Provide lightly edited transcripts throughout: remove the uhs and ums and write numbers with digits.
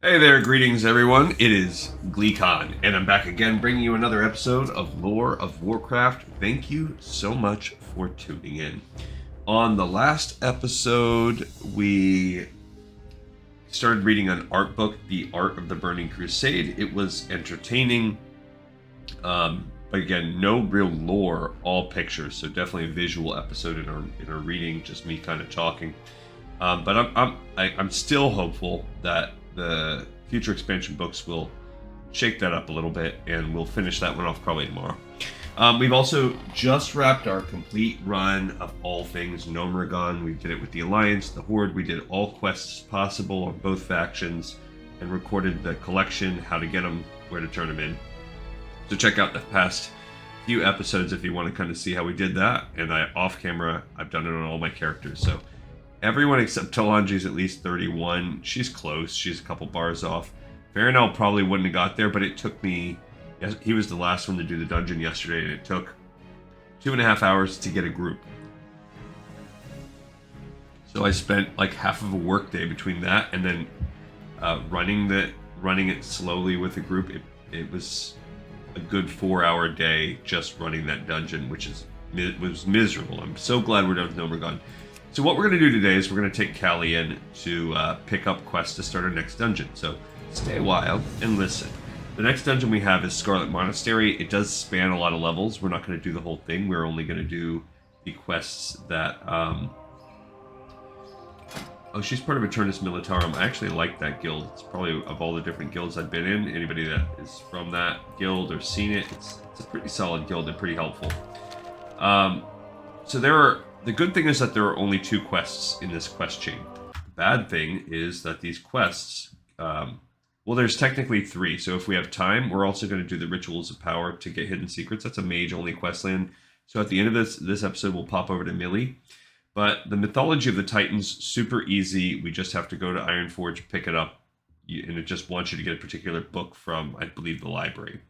Hey there, greetings everyone. It is GleeCon, and I'm back again bringing you another episode of Lore of Warcraft. Thank you so much for tuning in. On the last episode, we started reading an art book, The Art of the Burning Crusade. It was entertaining, but again, no real lore, all pictures, so definitely a visual episode in our reading, just me kind of talking. But I'm still hopeful that the future expansion books will shake that up a little bit, and we'll finish that one off probably tomorrow. We've also just wrapped our complete run of all things Gnomeregan. We did it with the Alliance, the Horde. We did all quests possible on both factions and recorded the collection, how to get them, where to turn them in. So check out the past few episodes if you want to kind of see how we did that. And off camera, I've done it on all my characters. So everyone except Talanji's at least 31. She's close. She's a couple bars off. Farinel probably wouldn't have got there, but it took me... He was the last one to do the dungeon yesterday, and it took 2.5 hours to get a group. So I spent like half of a work day between that and then running it slowly with a group. It was a good 4-hour day just running that dungeon, which was miserable. I'm so glad we're done with Gnomeregan. So what we're going to do today is we're going to take Callie in to pick up quests to start our next dungeon. So stay a while and listen. The next dungeon we have is Scarlet Monastery. It does span a lot of levels. We're not going to do the whole thing. We're only going to do the quests that... Oh, she's part of Eternus Militarum. I actually like that guild. It's probably, of all the different guilds I've been in, anybody that is from that guild or seen it, it's a pretty solid guild and pretty helpful. The good thing is that there are only 2 quests in this quest chain. The bad thing is that these quests, well, there's technically 3. So if we have time, we're also going to do the Rituals of Power to get hidden secrets. That's a mage-only questland. So at the end of this episode, we'll pop over to Millie. But the Mythology of the Titans, super easy. We just have to go to Ironforge, pick it up, and it just wants you to get a particular book from, I believe, the library.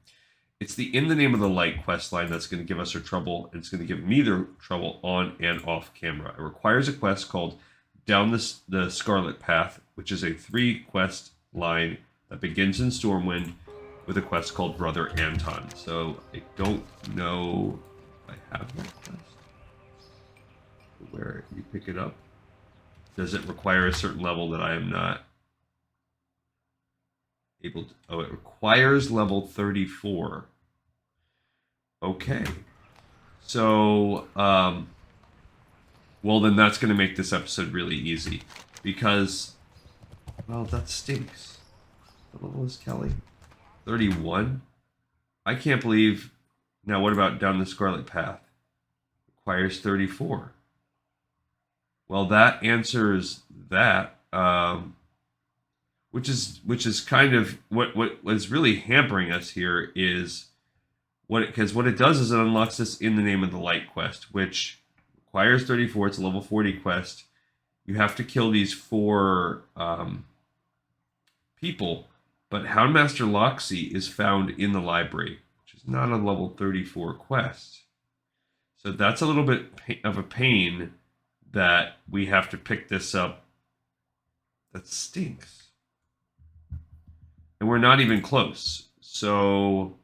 It's the In the Name of the Light quest line that's going to give us our trouble, and it's going to give me the trouble on and off camera. It requires a quest called Down the Scarlet Path, which is a 3-quest line that begins in Stormwind with a quest called Brother Anton. So I don't know if I have that quest. Where you pick it up. Does it require a certain level that I am not able to... Oh, it requires level 34. Okay. So, well, then that's going to make this episode really easy. Because, well, that stinks. What level is Kelly? 31? I can't believe... Now, what about Down the Scarlet Path? Requires 34. Well, that answers that. Which is kind of what is really hampering us here is because what it does is it unlocks this In the Name of the Light quest, which requires 34. It's a level 40 quest. You have to kill these 4 people, but Houndmaster Loxy is found in the library, which is not a level 34 quest. So that's a little bit of a pain that we have to pick this up. That stinks. And we're not even close. So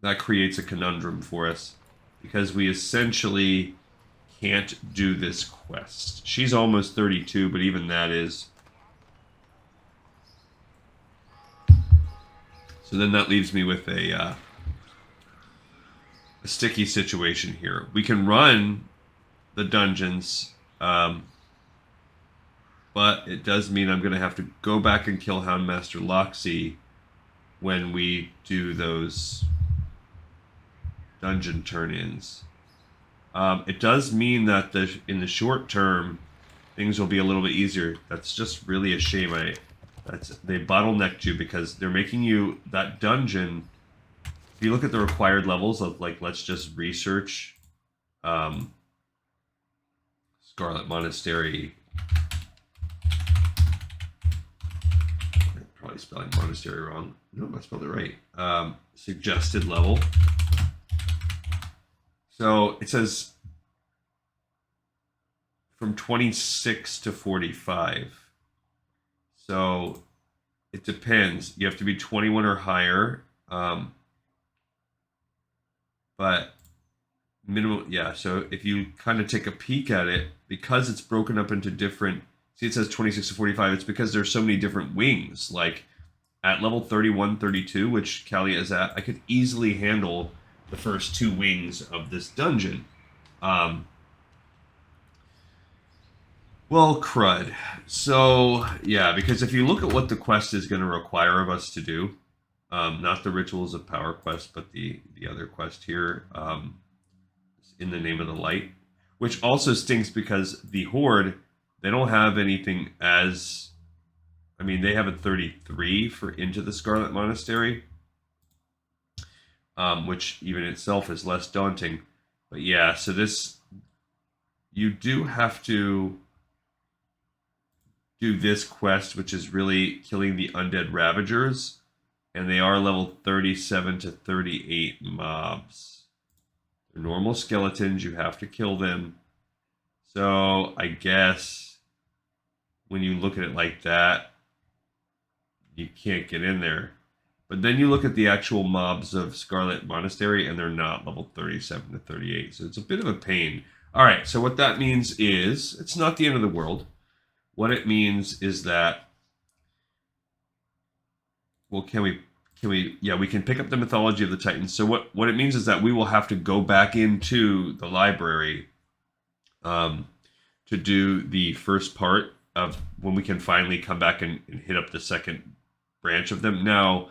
that creates a conundrum for us because we essentially can't do this quest. She's almost 32, but even that is... So then that leaves me with a sticky situation here. We can run the dungeons, but it does mean I'm going to have to go back and kill Houndmaster Loxy when we do those dungeon turn-ins. It does mean that in the short term, things will be a little bit easier. That's just really a shame. They bottlenecked you because they're making you that dungeon. If you look at the required levels of, like, let's just research Scarlet Monastery. I'm probably spelling monastery wrong. No, I spelled it right. Suggested level. So it says from 26 to 45. So it depends. You have to be 21 or higher. But minimum, yeah. So if you kind of take a peek at it, because it's broken up into different, see it says 26 to 45, it's because there's so many different wings. Like at level 31, 32, which Callie is at, I could easily handle the first 2 wings of this dungeon. Well, crud. So, yeah, because if you look at what the quest is going to require of us to do, not the Rituals of Power quest, but the other quest here, In the Name of the Light, which also stinks because the Horde, they don't have anything as... I mean, they have a 33 for Into the Scarlet Monastery, which even itself is less daunting. But yeah, so this... You do have to do this quest, which is really killing the undead ravagers, and they are level 37 to 38 mobs. They're normal skeletons, you have to kill them. So I guess when you look at it like that, you can't get in there. But then you look at the actual mobs of Scarlet Monastery, and they're not level 37 to 38, so it's a bit of a pain. All right, so what that means is, it's not the end of the world. What it means is that, well, we can pick up the Mythology of the Titans. So what it means is that we will have to go back into the library to do the first part of when we can finally come back and hit up the second branch of them. Now,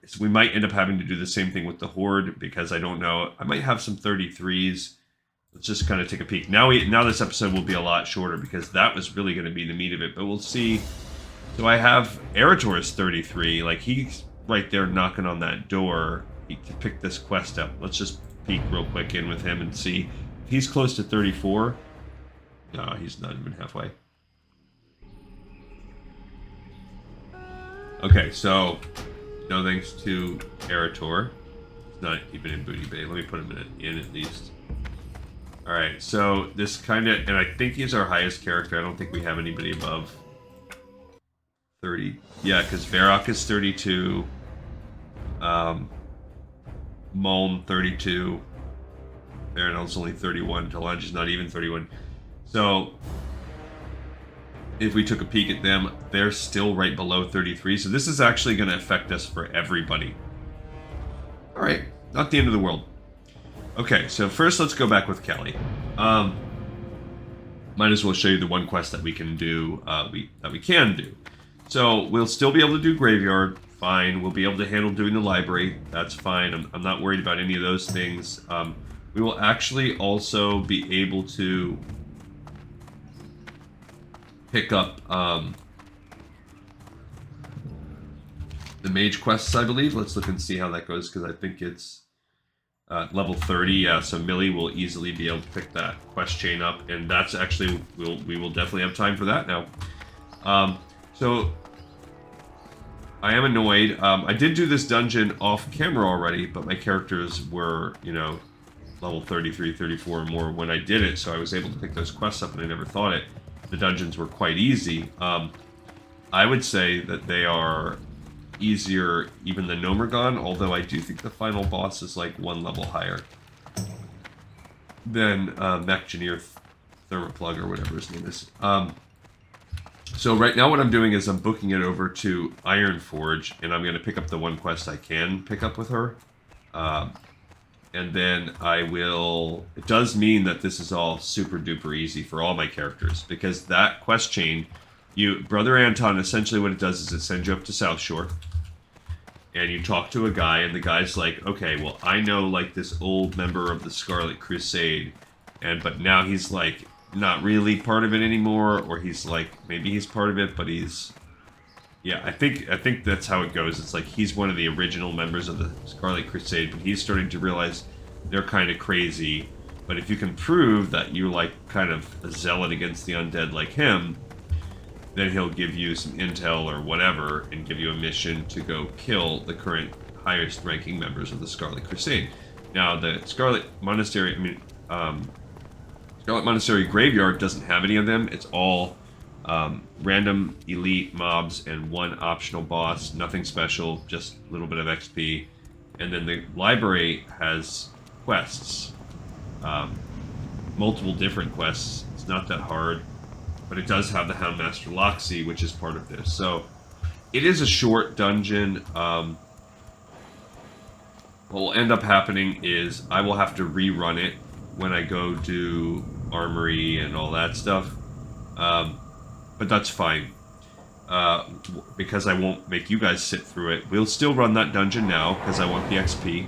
so we might end up having to do the same thing with the Horde, because I don't know. I might have some 33s. Let's just kind of take a peek. Now this episode will be a lot shorter, because that was really going to be the meat of it. But we'll see. So I have Erator's 33. Like, he's right there knocking on that door to pick this quest up. Let's just peek real quick in with him and see. If he's close to 34. No, he's not even halfway. Okay, so no thanks to Erator. He's not even in Booty Bay. Let me put him in at least. Alright, so this kind of, and I think he's our highest character. I don't think we have anybody above 30. Yeah, because Varrock is 32. Muln 32. Baronel's only 31. Talanji's not even 31. So if we took a peek at them, they're still right below 33. So this is actually going to affect us for everybody. Alright, not the end of the world. Okay, so first let's go back with Callie. Might as well show you the one quest that we can do, that we can do. So we'll still be able to do Graveyard, fine. We'll be able to handle doing the library, that's fine. I'm not worried about any of those things. We will actually also be able to pick up the mage quests, I believe. Let's look and see how that goes, because I think it's level 30, yeah, so Millie will easily be able to pick that quest chain up, and that's actually, we will definitely have time for that now. So, I am annoyed. I did do this dungeon off camera already, but my characters were, you know, level 33, 34 or more when I did it, so I was able to pick those quests up, and I never thought it. The dungeons were quite easy. I would say that they are easier even than Nomergon, although I do think the final boss is like 1 level higher than Mechgineer Thermoplug or whatever his name is. So right now what I'm doing is I'm booking it over to Ironforge, and I'm going to pick up the one quest I can pick up with her. And then I will... It does mean that this is all super duper easy for all my characters, because that quest chain... Brother Anton, essentially what it does is it sends you up to South Shore, and you talk to a guy, and the guy's like, okay, well, I know, like, this old member of the Scarlet Crusade, but now he's, like, not really part of it anymore, or he's, like, maybe he's part of it, but he's... Yeah, I think that's how it goes. It's like he's one of the original members of the Scarlet Crusade, but he's starting to realize they're kind of crazy, but if you can prove that you're, like, kind of a zealot against the undead like him, then he'll give you some intel or whatever and give you a mission to go kill the current highest ranking members of the Scarlet Crusade. Now, the Scarlet Monastery, Scarlet Monastery Graveyard doesn't have any of them. It's all Random elite mobs and 1 optional boss. Nothing special, just a little bit of XP. And then the library has quests. Multiple different quests. It's not that hard. But it does have the Houndmaster Loxy, which is part of this. So it is a short dungeon. What will end up happening is I will have to rerun it when I go do armory and all that stuff. But that's fine. Because I won't make you guys sit through it. We'll still run that dungeon now, because I want the XP.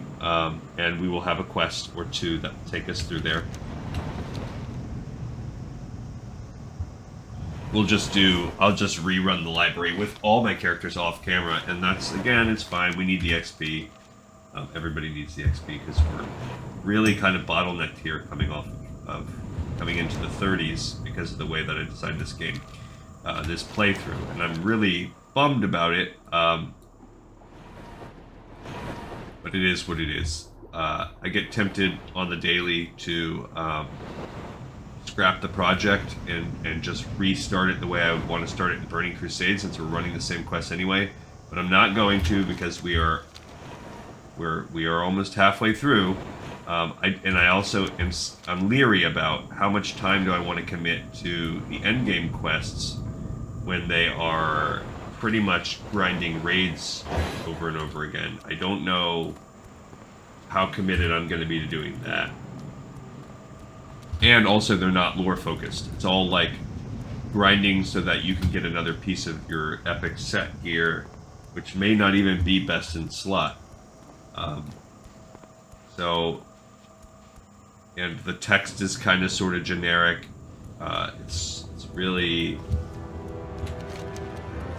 And we will have a quest or 2 that will take us through there. I'll just rerun the library with all my characters off camera, and that's, again, it's fine. We need the XP. Everybody needs the XP, because we're really kind of bottlenecked here coming into the 30s because of the way that I designed this game. This playthrough, and I'm really bummed about it, but it is what it is. I get tempted on the daily to scrap the project and just restart it the way I would want to start it in Burning Crusade, since we're running the same quest anyway, but I'm not going to, because we are almost halfway through. I'm leery about how much time do I want to commit to the endgame quests when they are pretty much grinding raids over and over again. I don't know how committed I'm going to be to doing that. And also, they're not lore focused. It's all like grinding so that you can get another piece of your epic set gear, which may not even be best in slot. And the text is kind of sort of generic. It's really...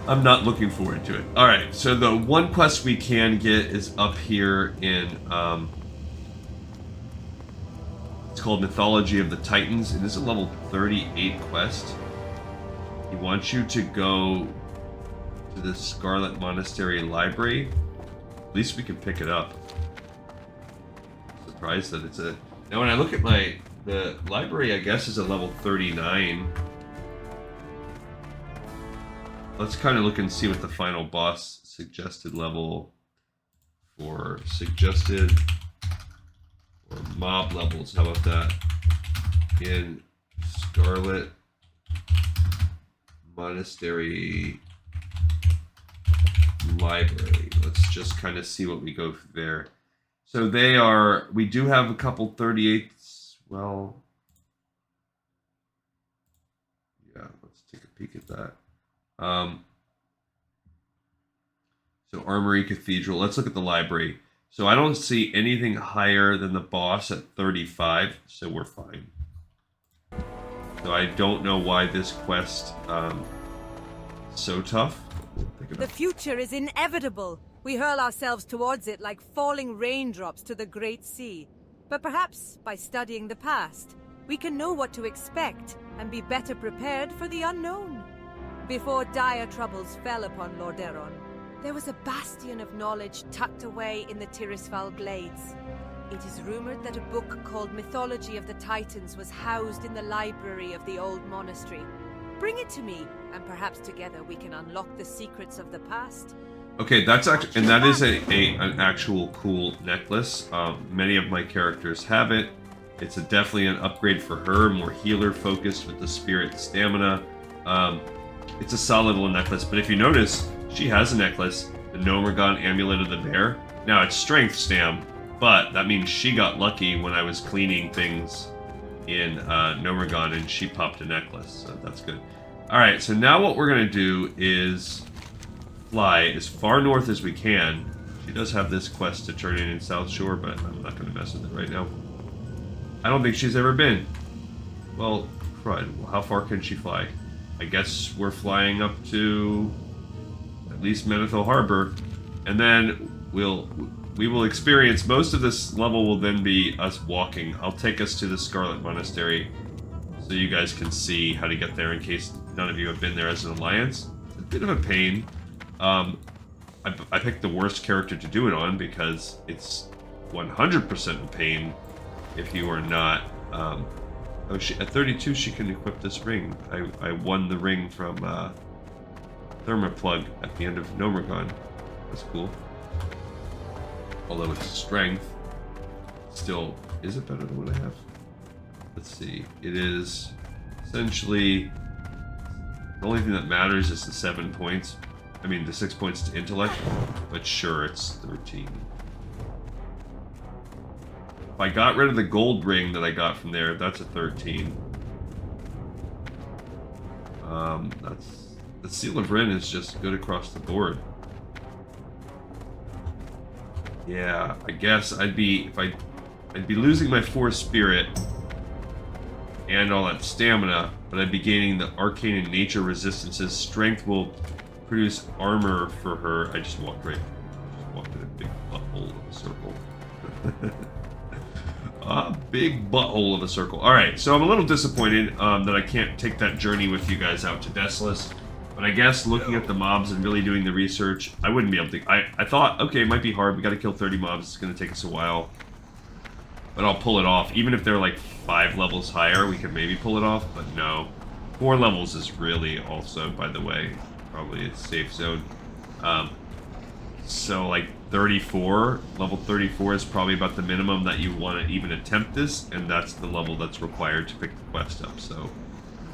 I'm not looking forward to it. Alright, so the one quest we can get is up here in... it's called Mythology of the Titans. It is a level 38 quest. He wants you to go to the Scarlet Monastery library. At least we can pick it up. I'm surprised that it's a... Now when I look at the library, I guess, is a level 39. Let's kind of look and see what the final boss suggested level for suggested or mob levels. How about that? In Scarlet Monastery library. Let's just kind of see what we go there. So they are, we do have a couple 38s, well, yeah, let's take a peek at that. So Armory Cathedral, let's look at the library. So I don't see anything higher than the boss at 35, so we're fine. So I don't know why this quest is so tough. The future is inevitable. We hurl ourselves towards it like falling raindrops to the great sea. But perhaps by studying the past, we can know what to expect and be better prepared for the unknown. Before dire troubles fell upon Lordaeron, there was a bastion of knowledge tucked away in the Tirisfal glades. It is rumored that a book called Mythology of the Titans was housed in the library of the old monastery. Bring it to me, and perhaps together we can unlock the secrets of the past. Okay, that's actually, and that is an actual cool necklace. Many of my characters have it. It's definitely an upgrade for her, more healer focused with the spirit stamina. It's a solid little necklace, but if you notice, she has a necklace, the Nomergon Amulet of the Bear. Now it's strength stam, but that means she got lucky when I was cleaning things in Nomergon and she popped a necklace, so that's good. Alright, so now what we're going to do is fly as far north as we can. She does have this quest to turn in South Shore, but I'm not going to mess with it right now. I don't think she's ever been. Well, crud. Well, how far can she fly? I guess we're flying up to at least Menethil Harbor, and then we will experience most of this level will then be us walking. I'll take us to the Scarlet Monastery so you guys can see how to get there in case none of you have been there as an alliance. It's a bit of a pain. I picked the worst character to do it on because it's 100% a pain if you are not Oh, at 32 she can equip this ring. I won the ring from Thermoplug at the end of Nomergon. That's cool. Although it's strength, still, is it better than what I have? Let's see. It is essentially the only thing that matters is the 7 points. I mean, the 6 points to intellect, but sure, it's 13. If I got rid of the gold ring that I got from there, that's a 13. The Seal of Rin is just good across the board. Yeah, I guess I'd be losing my 4 spirit and all that stamina, but I'd be gaining the arcane and nature resistances. Strength will produce armor for her. I just walked in a big butthole of a circle. A big butthole of a circle. Alright, so I'm a little disappointed that I can't take that journey with you guys out to Desolus. But I guess looking at the mobs and really doing the research, I wouldn't be able to... I thought, okay, it might be hard. We gotta kill 30 mobs. It's gonna take us a while. But I'll pull it off. Even if they're like 5 levels higher, we could maybe pull it off. But no. 4 levels is really also, by the way, probably a safe zone. So like 34, level 34 is probably about the minimum that you want to even attempt this, and that's the level that's required to pick the quest up. So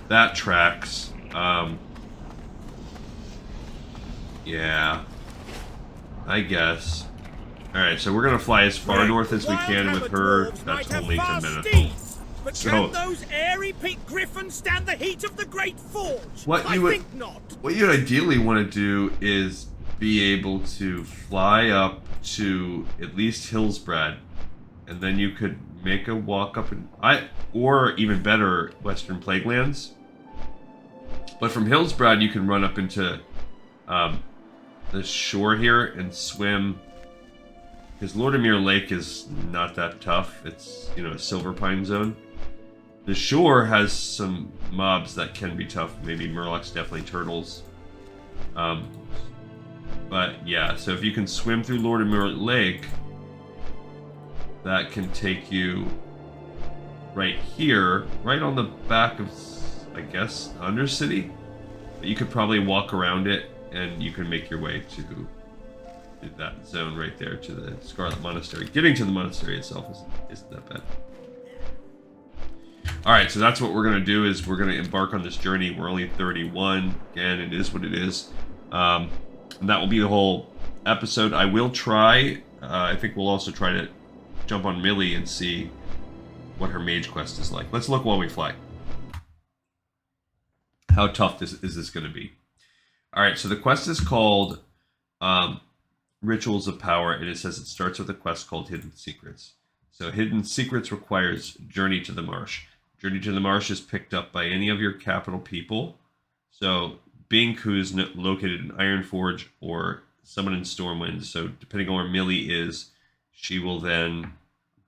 that tracks. Yeah, I guess. Alright, so we're gonna fly as far north as we can with her. That's only 10 minutes. But So, can those airy pink griffins stand the heat of the Great Forge? I think not. What you'd ideally want to do is be able to fly up to at least Hillsbrad, and then you could make a walk up or even better, Western Plaguelands. But from Hillsbrad, you can run up into the shore here and swim, because Lordamere Lake is not that tough. It's, you know, a silver pine zone. The shore has some mobs that can be tough. Maybe Murlocs, definitely turtles. But yeah, so if you can swim through Lordamere Lake, that can take you right here, right on the back of, I guess, Undercity. But you could probably walk around it, and you can make your way to that zone right there, to the Scarlet Monastery. Getting to the monastery itself isn't that bad. Alright, so that's what we're going to do, is we're going to embark on this journey. We're only 31. Again, it is what it is. And that will be the whole episode. I will try, I think we'll also try to jump on Millie and see what her mage quest is like. Let's look while we fly. How tough is this going to be? Alright, so the quest is called Rituals of Power, and it says it starts with a quest called Hidden Secrets. So Hidden Secrets requires Journey to the Marsh. Journey to the Marsh is picked up by any of your capital people. So Bink, who's located in Ironforge, or someone in Stormwind. So depending on where Millie is, she will then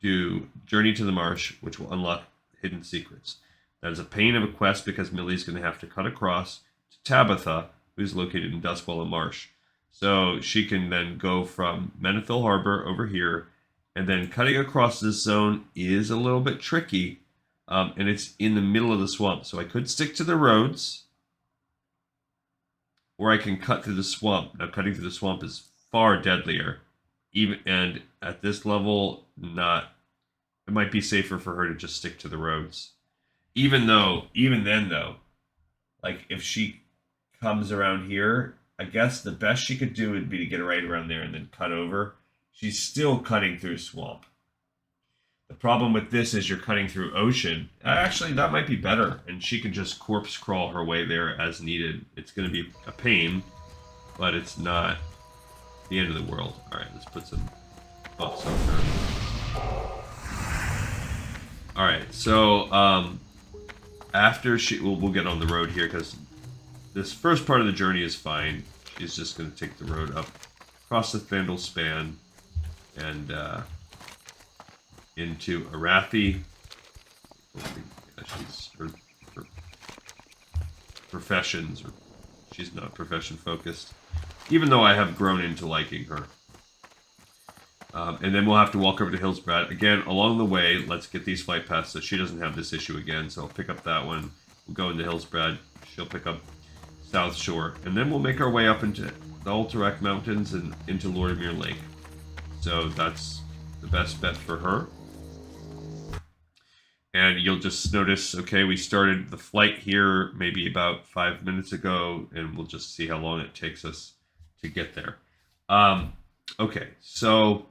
do Journey to the Marsh, which will unlock Hidden Secrets. That is a pain of a quest because Millie's going to have to cut across to Tabitha, who's located in Duskwall and Marsh. So she can then go from Menethil Harbor over here, and then cutting across this zone is a little bit tricky, and it's in the middle of the swamp. So I could stick to the roads, or I can cut through the swamp. Now, cutting through the swamp is far deadlier, and at this level, not. It might be safer for her to just stick to the roads. Even then though, like if she comes around here, I guess the best she could do would be to get right around there and then cut over. She's still cutting through swamp. The problem with this is you're cutting through ocean. Actually, that might be better, and she can just corpse crawl her way there as needed. It's going to be a pain, but it's not the end of the world. All right, let's put some buffs on her. All right, so after we'll get on the road here, because this first part of the journey is fine. She's just going to take the road up across the Thandal Span and into Arathi. She's her professions, or she's not profession focused, even though I have grown into liking her. And then we'll have to walk over to Hillsbrad. Again, along the way, let's get these flight paths so she doesn't have this issue again. So I'll pick up that one. We'll go into Hillsbrad. She'll pick up South Shore. And then we'll make our way up into the Alterac Mountains and into Lordmere Lake. So that's the best bet for her. And you'll just notice, okay, we started the flight here maybe about 5 minutes ago, and we'll just see how long it takes us to get there. Okay, so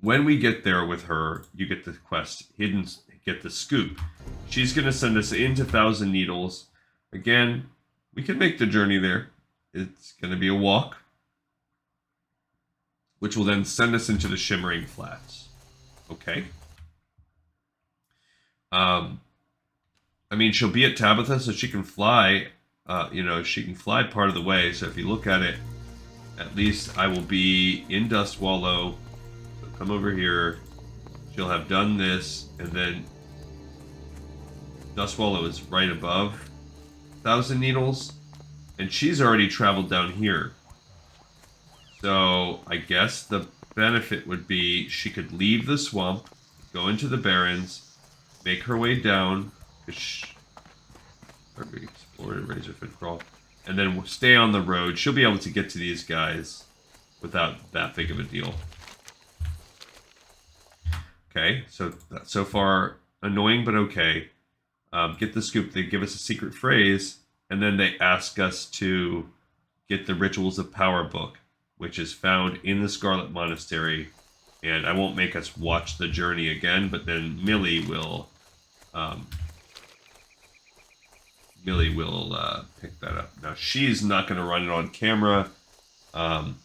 when we get there with her, you get the quest, get the scoop. She's going to send us into Thousand Needles. Again, we can make the journey there. It's going to be a walk, which will then send us into the Shimmering Flats. Okay. I mean, she'll be at Tabitha, so she can fly. She can fly part of the way. So if you look at it, at least I will be in Dust Wallow. So come over here. She'll have done this, and then Dust Wallow is right above Thousand Needles, and she's already traveled down here. So I guess the benefit would be she could leave the swamp, go into the Barrens, make her way down, explore and Razorfin Crawl, and then stay on the road. She'll be able to get to these guys without that big of a deal. Okay, so far annoying, but okay. Get the scoop. They give us a secret phrase, and then they ask us to get the Rituals of Power book, which is found in the Scarlet Monastery. And I won't make us watch the journey again, but then Millie will pick that up. Now, she's not going to run it on camera, but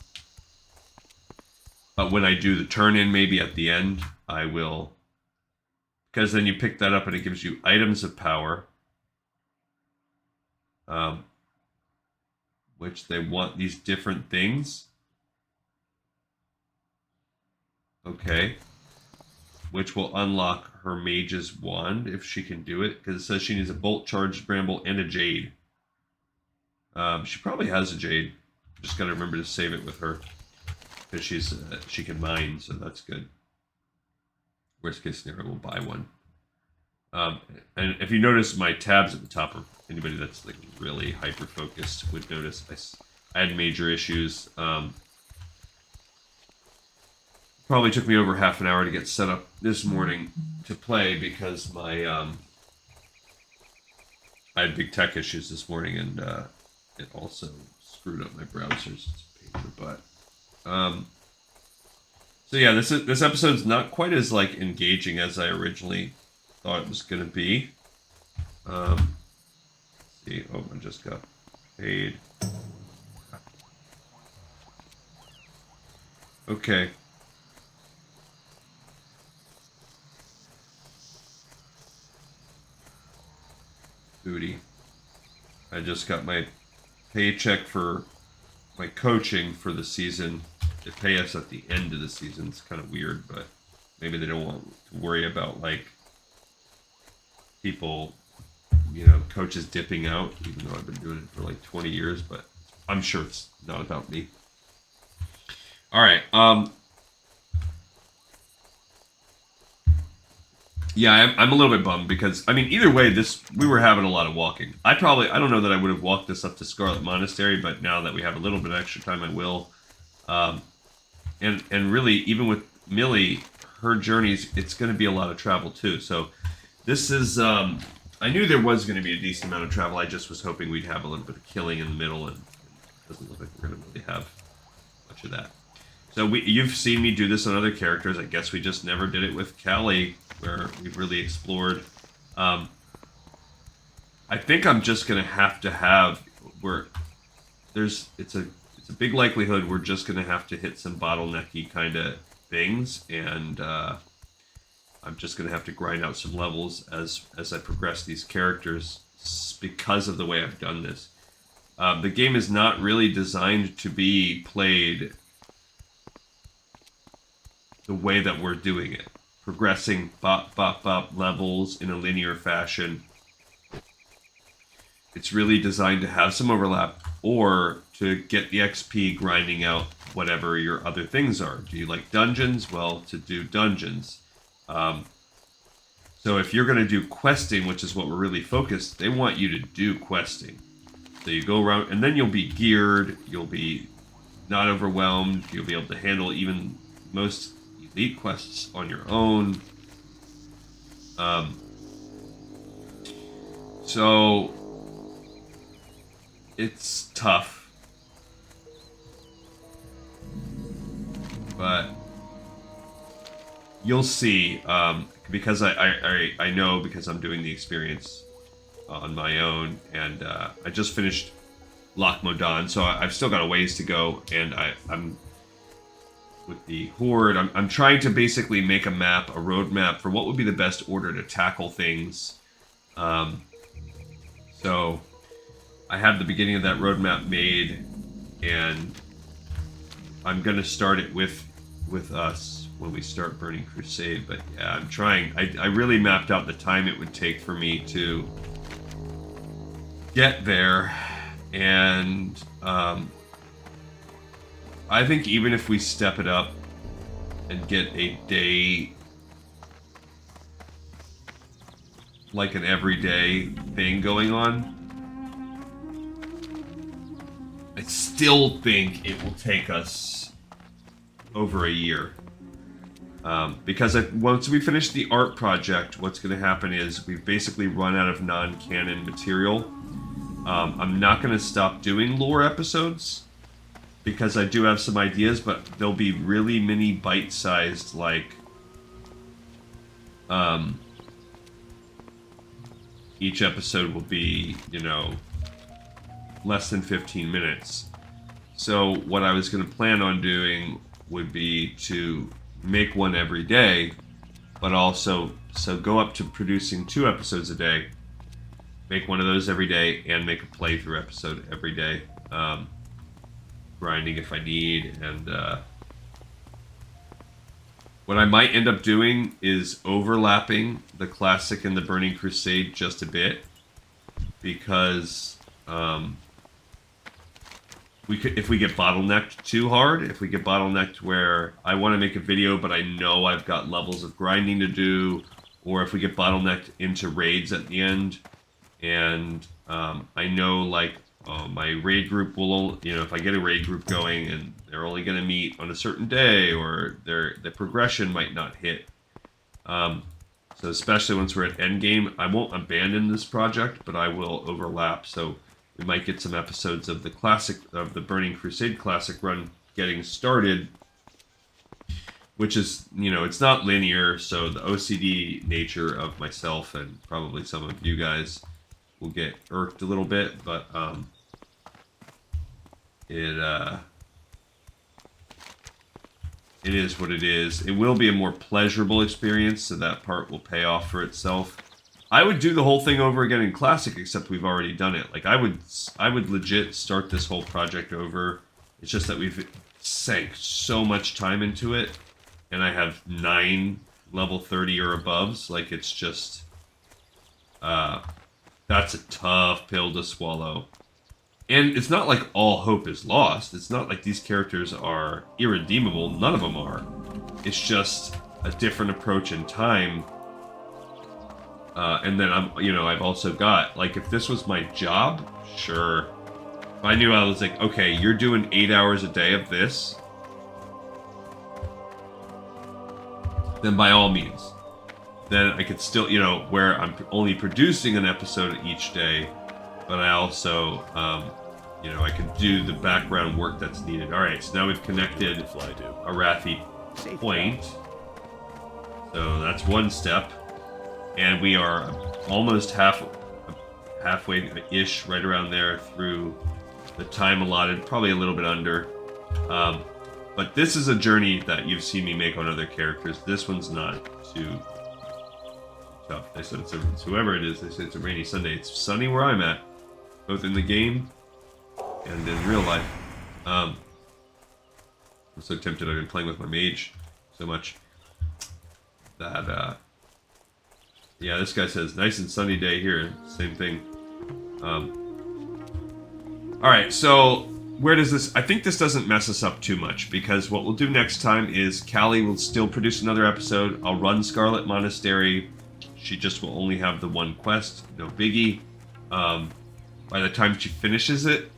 when I do the turn-in, maybe at the end, I will, because then you pick that up and it gives you items of power, which they want these different things. Okay. Which will unlock her mage's wand if she can do it, because it says she needs a bolt, charged bramble, and a jade. She probably has a jade. Just got to remember to save it with her, because she can mine, so that's good. Worst case scenario, we'll buy one. And if you notice my tabs at the top, or anybody that's like really hyper focused would notice I had major issues. Probably took me over half an hour to get set up this morning to play because my I had big tech issues this morning, and it also screwed up my browsers. It's a pain in the butt. So yeah, this episode's not quite as like engaging as I originally thought it was gonna be. Let's see, oh, I just got paid. Okay. Booty. I just got my paycheck for my coaching for the season. They pay us at the end of the season. It's kind of weird, but maybe they don't want to worry about like people, coaches dipping out, even though I've been doing it for like 20 years, but I'm sure it's not about me. All right. Yeah, I'm a little bit bummed because, I mean, either way, we were having a lot of walking. I don't know that I would have walked this up to Scarlet Monastery, but now that we have a little bit of extra time, I will. And really, even with Millie, her journeys, it's going to be a lot of travel too. So this is, I knew there was going to be a decent amount of travel. I just was hoping we'd have a little bit of killing in the middle, and it doesn't look like we're going to really have much of that. So you've seen me do this on other characters. I guess we just never did it with Callie, where we've really explored. I think I'm just gonna have to have it's a big likelihood we're just gonna have to hit some bottlenecky kind of things, and I'm just gonna have to grind out some levels as I progress these characters because of the way I've done this. The game is not really designed to be played the way that we're doing it. Progressing bop, bop, bop levels in a linear fashion. It's really designed to have some overlap or to get the XP grinding out whatever your other things are. Do you like dungeons? Well, to do dungeons. So if you're going to do questing, which is what we're really focused, they want you to do questing. So you go around, and then you'll be geared, you'll be not overwhelmed, you'll be able to handle even most elite quests on your own. So it's tough, but you'll see, because I know, because I'm doing the experience on my own, and I just finished Loch Modan, so I've still got a ways to go, and I'm with the Horde. I'm trying to basically make a map, a roadmap for what would be the best order to tackle things. So I have the beginning of that roadmap made, and I'm gonna start it with us when we start Burning Crusade. But yeah, I'm trying. I really mapped out the time it would take for me to get there, and I think even if we step it up and get a day, like an everyday thing going on, I still think it will take us over a year. Because once we finish the art project, what's going to happen is we've basically run out of non-canon material. I'm not going to stop doing lore episodes, because I do have some ideas, but they'll be really mini bite-sized, like, each episode will be, you know, less than 15 minutes. So what I was going to plan on doing would be to make one every day, but also, so go up to producing 2 episodes a day, make one of those every day, and make a playthrough episode every day. Grinding if I need, and what I might end up doing is overlapping the Classic and the Burning Crusade just a bit, because we could, if we get bottlenecked too hard, if we get bottlenecked where I want to make a video but I know I've got levels of grinding to do, or if we get bottlenecked into raids at the end, and I know, like, my raid group will, you know, if I get a raid group going and they're only going to meet on a certain day, or the progression might not hit. So especially once we're at endgame, I won't abandon this project, but I will overlap. So we might get some episodes of the classic, of the Burning Crusade Classic run getting started, which is, you know, it's not linear, so the OCD nature of myself and probably some of you guys will get irked a little bit, but it is what it is. It will be a more pleasurable experience, so that part will pay off for itself. I would do the whole thing over again in Classic, except we've already done it. Like, I would legit start this whole project over. It's just that we've sank so much time into it, and I have 9 level 30 or aboves. Like, it's just, that's a tough pill to swallow. And it's not like all hope is lost. It's not like these characters are irredeemable. None of them are. It's just a different approach in time. And then I've also got, like, if this was my job, sure. If I knew I was like, okay, you're doing 8 hours a day of this, then by all means. Then I could still, you know, where I'm only producing an episode each day, but I also, you know, I can do the background work that's needed. All right, so now we've connected Arathi Point. So that's one step. And we are almost halfway-ish, right around there, through the time allotted, probably a little bit under. But this is a journey that you've seen me make on other characters. This one's not too tough. They said it's whoever it is, they said it's a rainy Sunday. It's sunny where I'm at, both in the game and in real life. I'm so tempted. I've been playing with my mage so much that, yeah, this guy says, nice and sunny day here. Same thing. Alright, so where does this... I think this doesn't mess us up too much, because what we'll do next time is Callie will still produce another episode. I'll run Scarlet Monastery. She just will only have the one quest. No biggie. By the time she finishes it,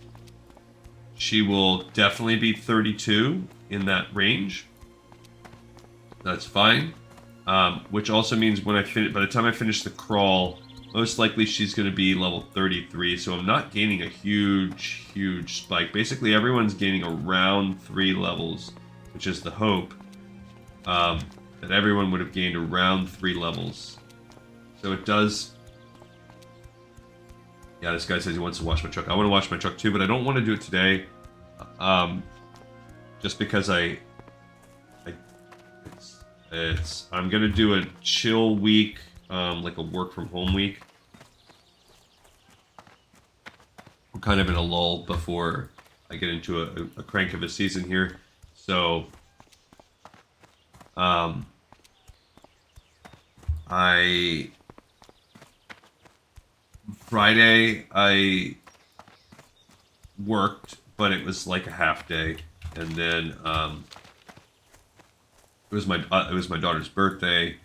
she will definitely be 32 in that range. That's fine. Which also means when by the time I finish the crawl, most likely she's going to be level 33. So I'm not gaining a huge spike. Basically, everyone's gaining around 3 levels, which is the hope. That everyone would have gained around 3 levels. So it does... Yeah, this guy says he wants to wash my truck. I want to wash my truck too, but I don't want to do it today. Just because I'm gonna do a chill week, like a work from home week. I'm kind of in a lull before I get into a crank of a season here. So, Friday I worked, but it was like a half day, and then it was my daughter's birthday,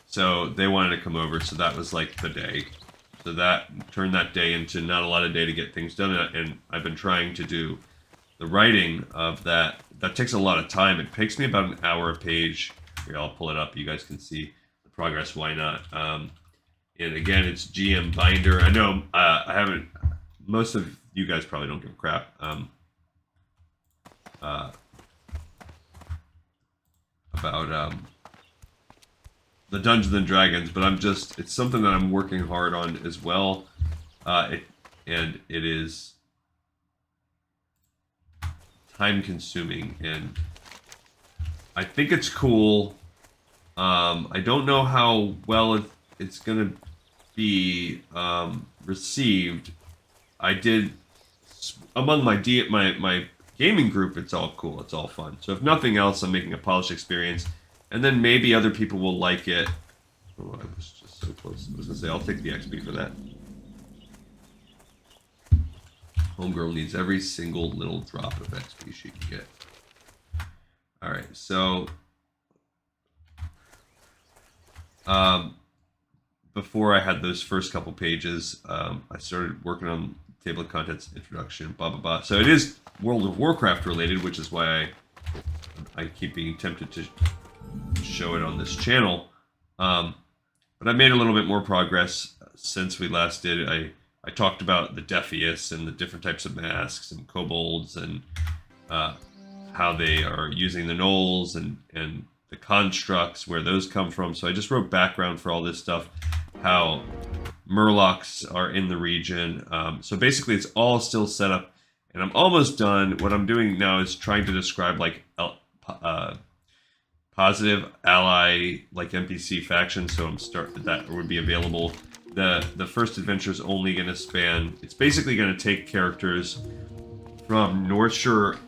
so they wanted to come over, so that was like the day. So that turned that day into not a lot of day to get things done, and I've been trying to do the writing of that. That takes a lot of time. It takes me about an hour a page. Here, I'll pull it up. You guys can see the progress. Why not? And again, it's GM Binder. I know I haven't... Most of you guys probably don't give a crap about the Dungeons and Dragons, but it's something that I'm working hard on as well. And it is time consuming, and I think it's cool. I don't know how well it's gonna be received. I did among my gaming group. It's all cool. It's all fun. So if nothing else, I'm making a polished experience, and then maybe other people will like it. Oh, I was just so close. I was gonna say I'll take the XP for that. Homegirl needs every single little drop of XP she can get. All right, so before I had those first couple pages, I started working on table of contents, introduction, blah, blah, blah. So it is World of Warcraft related, which is why I keep being tempted to show it on this channel. But I made a little bit more progress since we last did it. I talked about the Defius and the different types of masks and kobolds and how they are using the gnolls and the constructs, where those come from. So I just wrote background for all this stuff, how Murlocs are in the region. So basically it's all still set up, and I'm almost done. What I'm doing now is trying to describe like positive ally, like NPC factions. So that would be available. The first adventure is only going to span, it's basically going to take characters from North Shore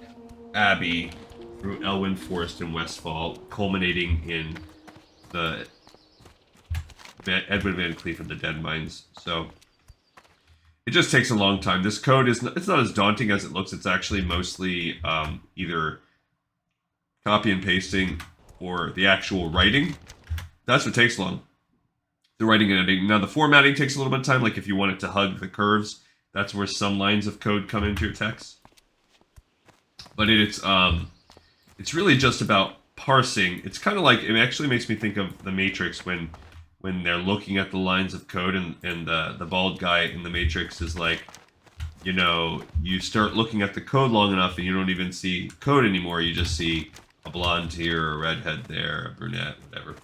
Abbey through Elwyn Forest and Westfall, culminating in the Edwin Van Cleef and the Dead Mines. So it just takes a long time. This code it's not as daunting as it looks. It's actually mostly either copy and pasting or the actual writing. That's what takes long. The writing and editing. Now the formatting takes a little bit of time. Like if you want it to hug the curves, that's where some lines of code come into your text. But it's really just about parsing. It's kind of like, it actually makes me think of the Matrix when they're looking at the lines of code, and the bald guy in the Matrix is like, you know, you start looking at the code long enough and you don't even see code anymore. You just see a blonde here, a redhead there, a brunette, whatever.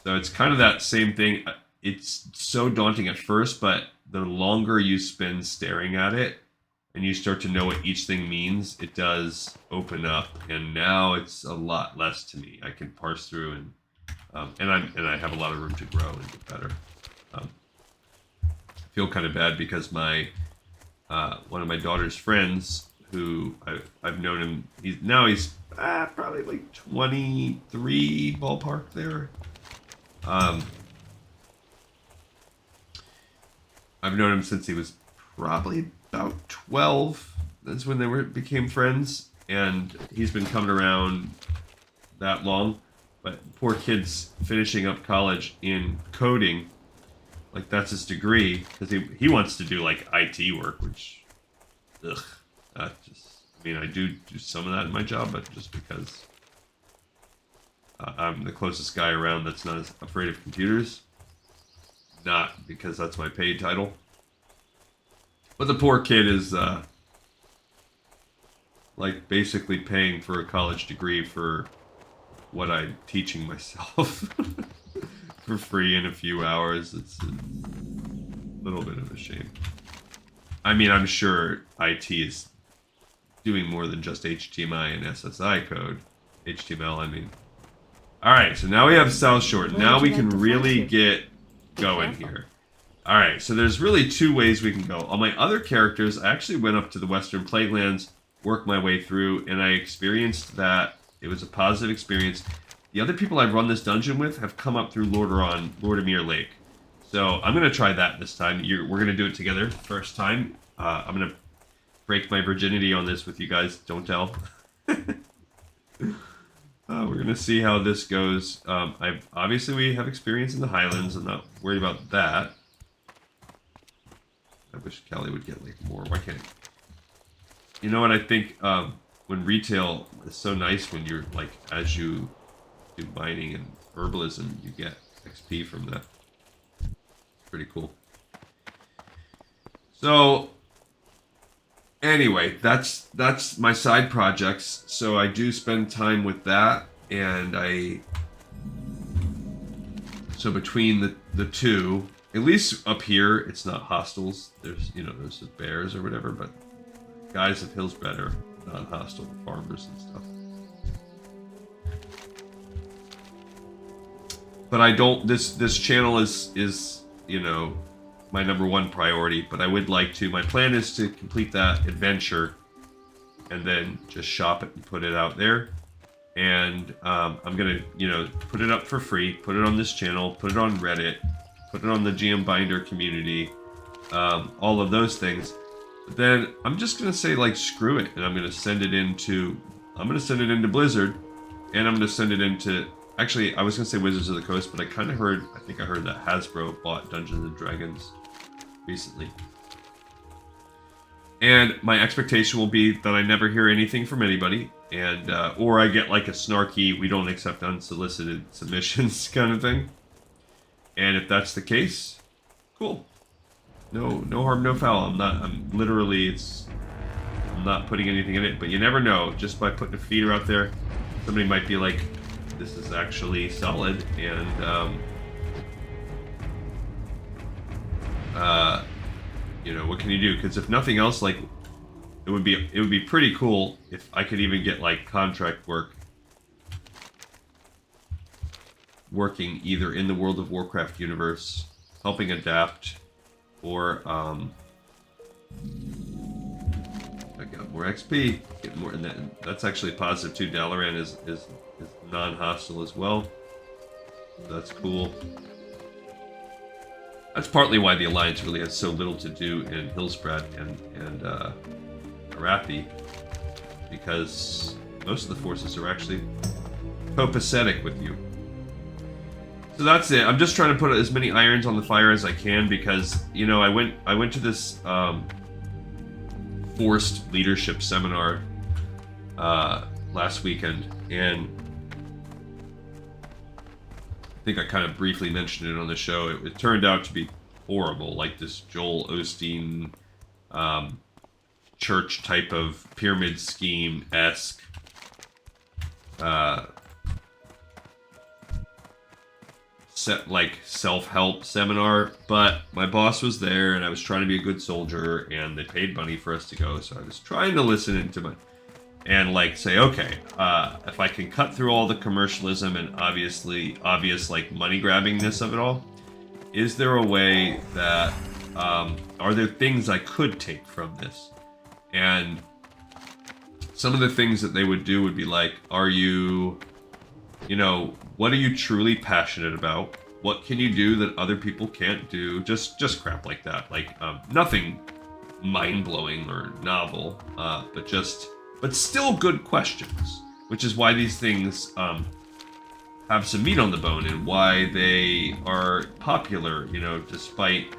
So it's kind of that same thing. It's so daunting at first, but the longer you spend staring at it and you start to know what each thing means, it does open up. And now it's a lot less to me. I can parse through and I have a lot of room to grow and get better. I feel kind of bad because my one of my daughter's friends, who I've known him, he's probably like 23 ballpark there. I've known him since he was probably about 12, That's when they became friends, and he's been coming around that long. But poor kid's finishing up college in coding. Like, that's his degree, because he wants to do, like, IT work, which, ugh. I mean, I do some of that in my job, but just because I'm the closest guy around that's not as afraid of computers. Not because that's my paid title. But the poor kid is, like, basically paying for a college degree for what I'm teaching myself for free in a few hours. It's a little bit of a shame. I mean, I'm sure IT is doing more than just HTML and SSI code. HTML, I mean. Alright, so now we have South Shore. Now we can really get going here. Alright, so there's really two ways we can go. On my other characters, I actually went up to the Western Plaguelands, worked my way through, and I experienced that. It was a positive experience. The other people I've run this dungeon with have come up through Lordamere Lake. So I'm going to try that this time. We're going to do it together first time. I'm going to break my virginity on this with you guys. Don't tell. We're going to see how this goes. Obviously, we have experience in the Highlands. I'm not worried about that. I wish Callie would get like more. Why can't he? You know what? I think when retail is so nice when you're like, as you do mining and herbalism, you get XP from that. Pretty cool. So anyway, that's my side projects. So I do spend time with that, and so between the two, at least up here, it's not hostels. There's there's the bears or whatever, but guys of Hillsbred are not hostile farmers and stuff. But I don't. This channel is my #1 priority, but I would like to. My plan is to complete that adventure and then just shop it and put it out there. And I'm gonna, put it up for free, put it on this channel, put it on Reddit, put it on the GM Binder community, all of those things. But then I'm just gonna say, like, screw it, and I'm gonna send it into Blizzard, and I'm gonna send it into. Actually, I was gonna say Wizards of the Coast, but I think I heard that Hasbro bought Dungeons and Dragons recently. And my expectation will be that I never hear anything from anybody, and or I get like a snarky, we don't accept unsolicited submissions kind of thing. And if that's the case, cool. No harm, no foul. I'm not putting anything in it, but you never know. Just by putting a feeder out there, somebody might be like, this is actually solid, and what can you do? Because if nothing else, like, it would be pretty cool if I could even get like contract work working either in the World of Warcraft universe, helping adapt, or I got more XP, get more, and that's actually positive too. Dalaran is non-hostile as well. That's cool. That's partly why the Alliance really has so little to do in Hillsbred and Arathi, because most of the forces are actually copacetic with you. So that's it. I'm just trying to put as many irons on the fire as I can, because I went to this forced leadership seminar last weekend, and I think I kind of briefly mentioned it on the show. It turned out to be horrible, like this Joel Osteen church type of pyramid scheme-esque like self-help seminar. But my boss was there, and I was trying to be a good soldier, and they paid money for us to go, so I was trying to listen into and like say, okay, if I can cut through all the commercialism and obvious like money grabbingness of it all, is there a way that are there things I could take from this? And some of the things that they would do would be like, are you, what are you truly passionate about? What can you do that other people can't do? Just crap like that. Like nothing mind-blowing or novel, but still good questions, which is why these things have some meat on the bone and why they are popular, you know, despite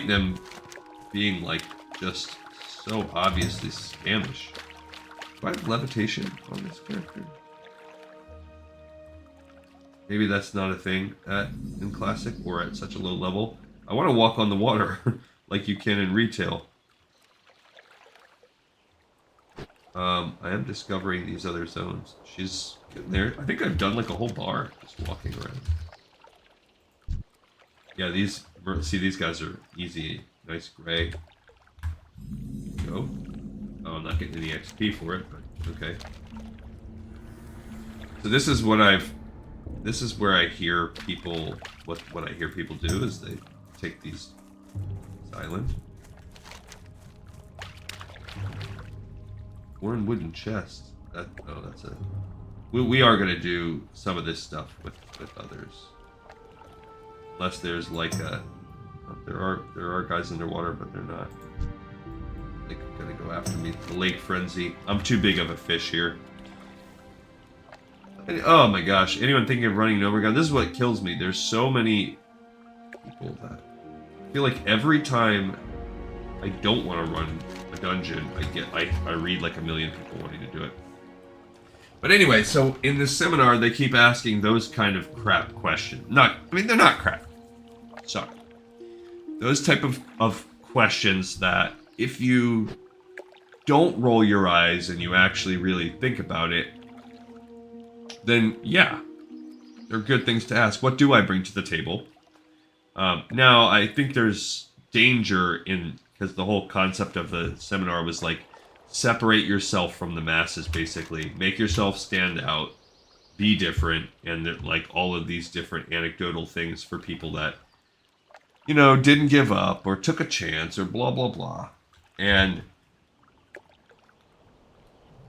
them being like just so obviously Spanish. Do I have levitation on this character? Maybe that's not a thing in Classic or at such a low level. I want to walk on the water like you can in retail. I am discovering these other zones. She's getting there. I think I've done like a whole bar just walking around. Yeah, these guys are easy. Nice gray. Go. Oh, I'm not getting any XP for it, but okay. So this is where I hear people, what I hear people do is they take these island. Worn wooden chest. That's a... We are going to do some of this stuff with others. Unless there's like a... There are guys underwater, but they're not. They're going to go after me. The lake frenzy. I'm too big of a fish here. And, oh my gosh. Anyone thinking of running an overgun? This is what kills me. There's so many people that... I feel like every time I don't want to run a dungeon, I read like a million people wanting to do it. But anyway, so in this seminar, they keep asking those kind of crap questions. They're not crap. Sorry. Those type of questions that if you don't roll your eyes and you actually really think about it, then yeah, they're good things to ask. What do I bring to the table? Now, I think there's danger in, because the whole concept of the seminar was like, separate yourself from the masses, basically. Make yourself stand out, be different, and like all of these different anecdotal things for people that, you know, didn't give up or took a chance or blah, blah, blah. And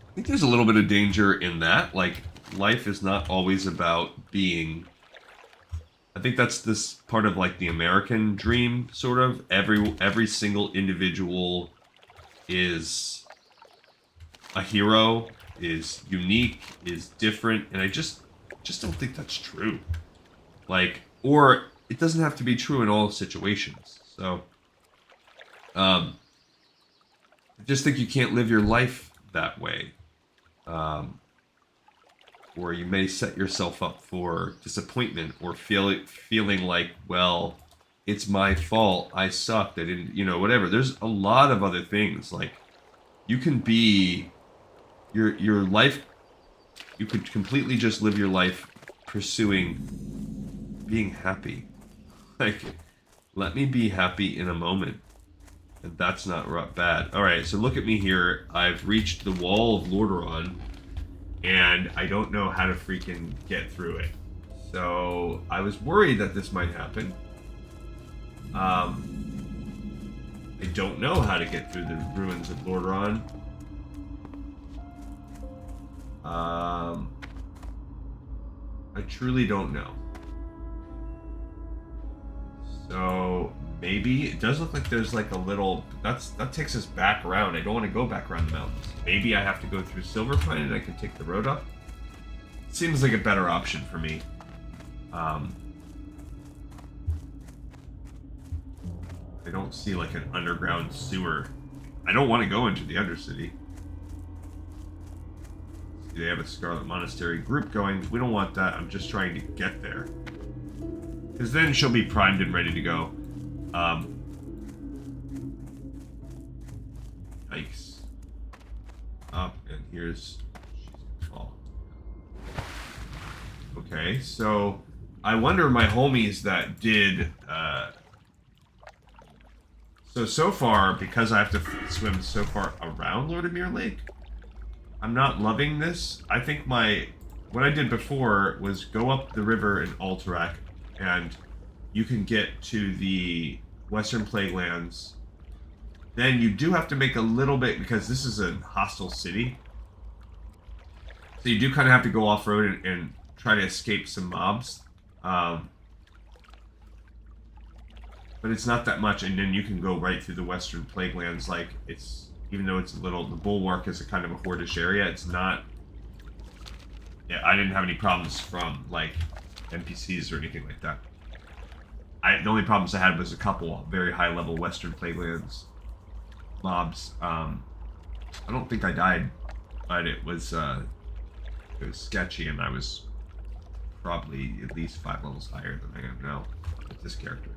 I think there's a little bit of danger in that. Like, life is not always about being... I think that's this part of like the American dream, sort of. Every single individual is a hero, is unique, is different, and I just don't think that's true. Like, or it doesn't have to be true in all situations. So, I just think you can't live your life that way. Or you may set yourself up for disappointment or feeling like, well, it's my fault, I sucked, I didn't, you know, whatever. There's a lot of other things. Like, you can be, your life, you could completely just live your life pursuing being happy. Like, let me be happy in a moment. And that's not bad. Alright, so look at me here. I've reached the wall of Lordaeron. And I don't know how to freaking get through it. So I was worried that this might happen. I don't know how to get through the ruins of Lordaeron. I truly don't know. So maybe it does look like there's like a little... That takes us back around. I don't want to go back around the mountains. Maybe I have to go through Silverpine and I can take the road up. Seems like a better option for me. I don't see like an underground sewer. I don't want to go into the Undercity. See, they have a Scarlet Monastery group going. We don't want that. I'm just trying to get there. Because then she'll be primed and ready to go. Yikes. Up, and here's... Oh. Okay, so... I wonder my homies that did... So far, because I have to swim so far around Lordamere Lake, I'm not loving this. I think what I did before was go up the river in Alterac, and you can get to the Western Plaguelands. Then you do have to make a little bit, because this is a hostile city. So you do kind of have to go off-road and try to escape some mobs. But but it's not that much, and then you can go right through the Western Plaguelands. Like, it's, even though it's a little, the Bulwark is a kind of a hordish area, it's not, yeah, I didn't have any problems from, like, NPCs or anything like that. The only problems I had was a couple very high-level Western Plaguelands mobs. I don't think I died, but it was sketchy, and I was probably at least 5 levels higher than I am now with this character.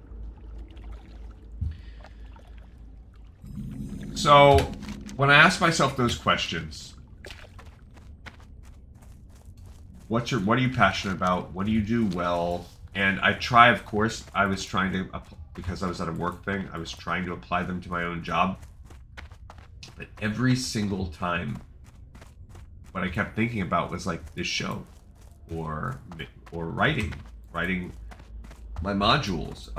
So, when I ask myself those questions, what are you passionate about? What do you do well? And I try, of course, I was trying to, because I was at a work thing, I was trying to apply them to my own job. But every single time, what I kept thinking about was like this show, or writing my modules.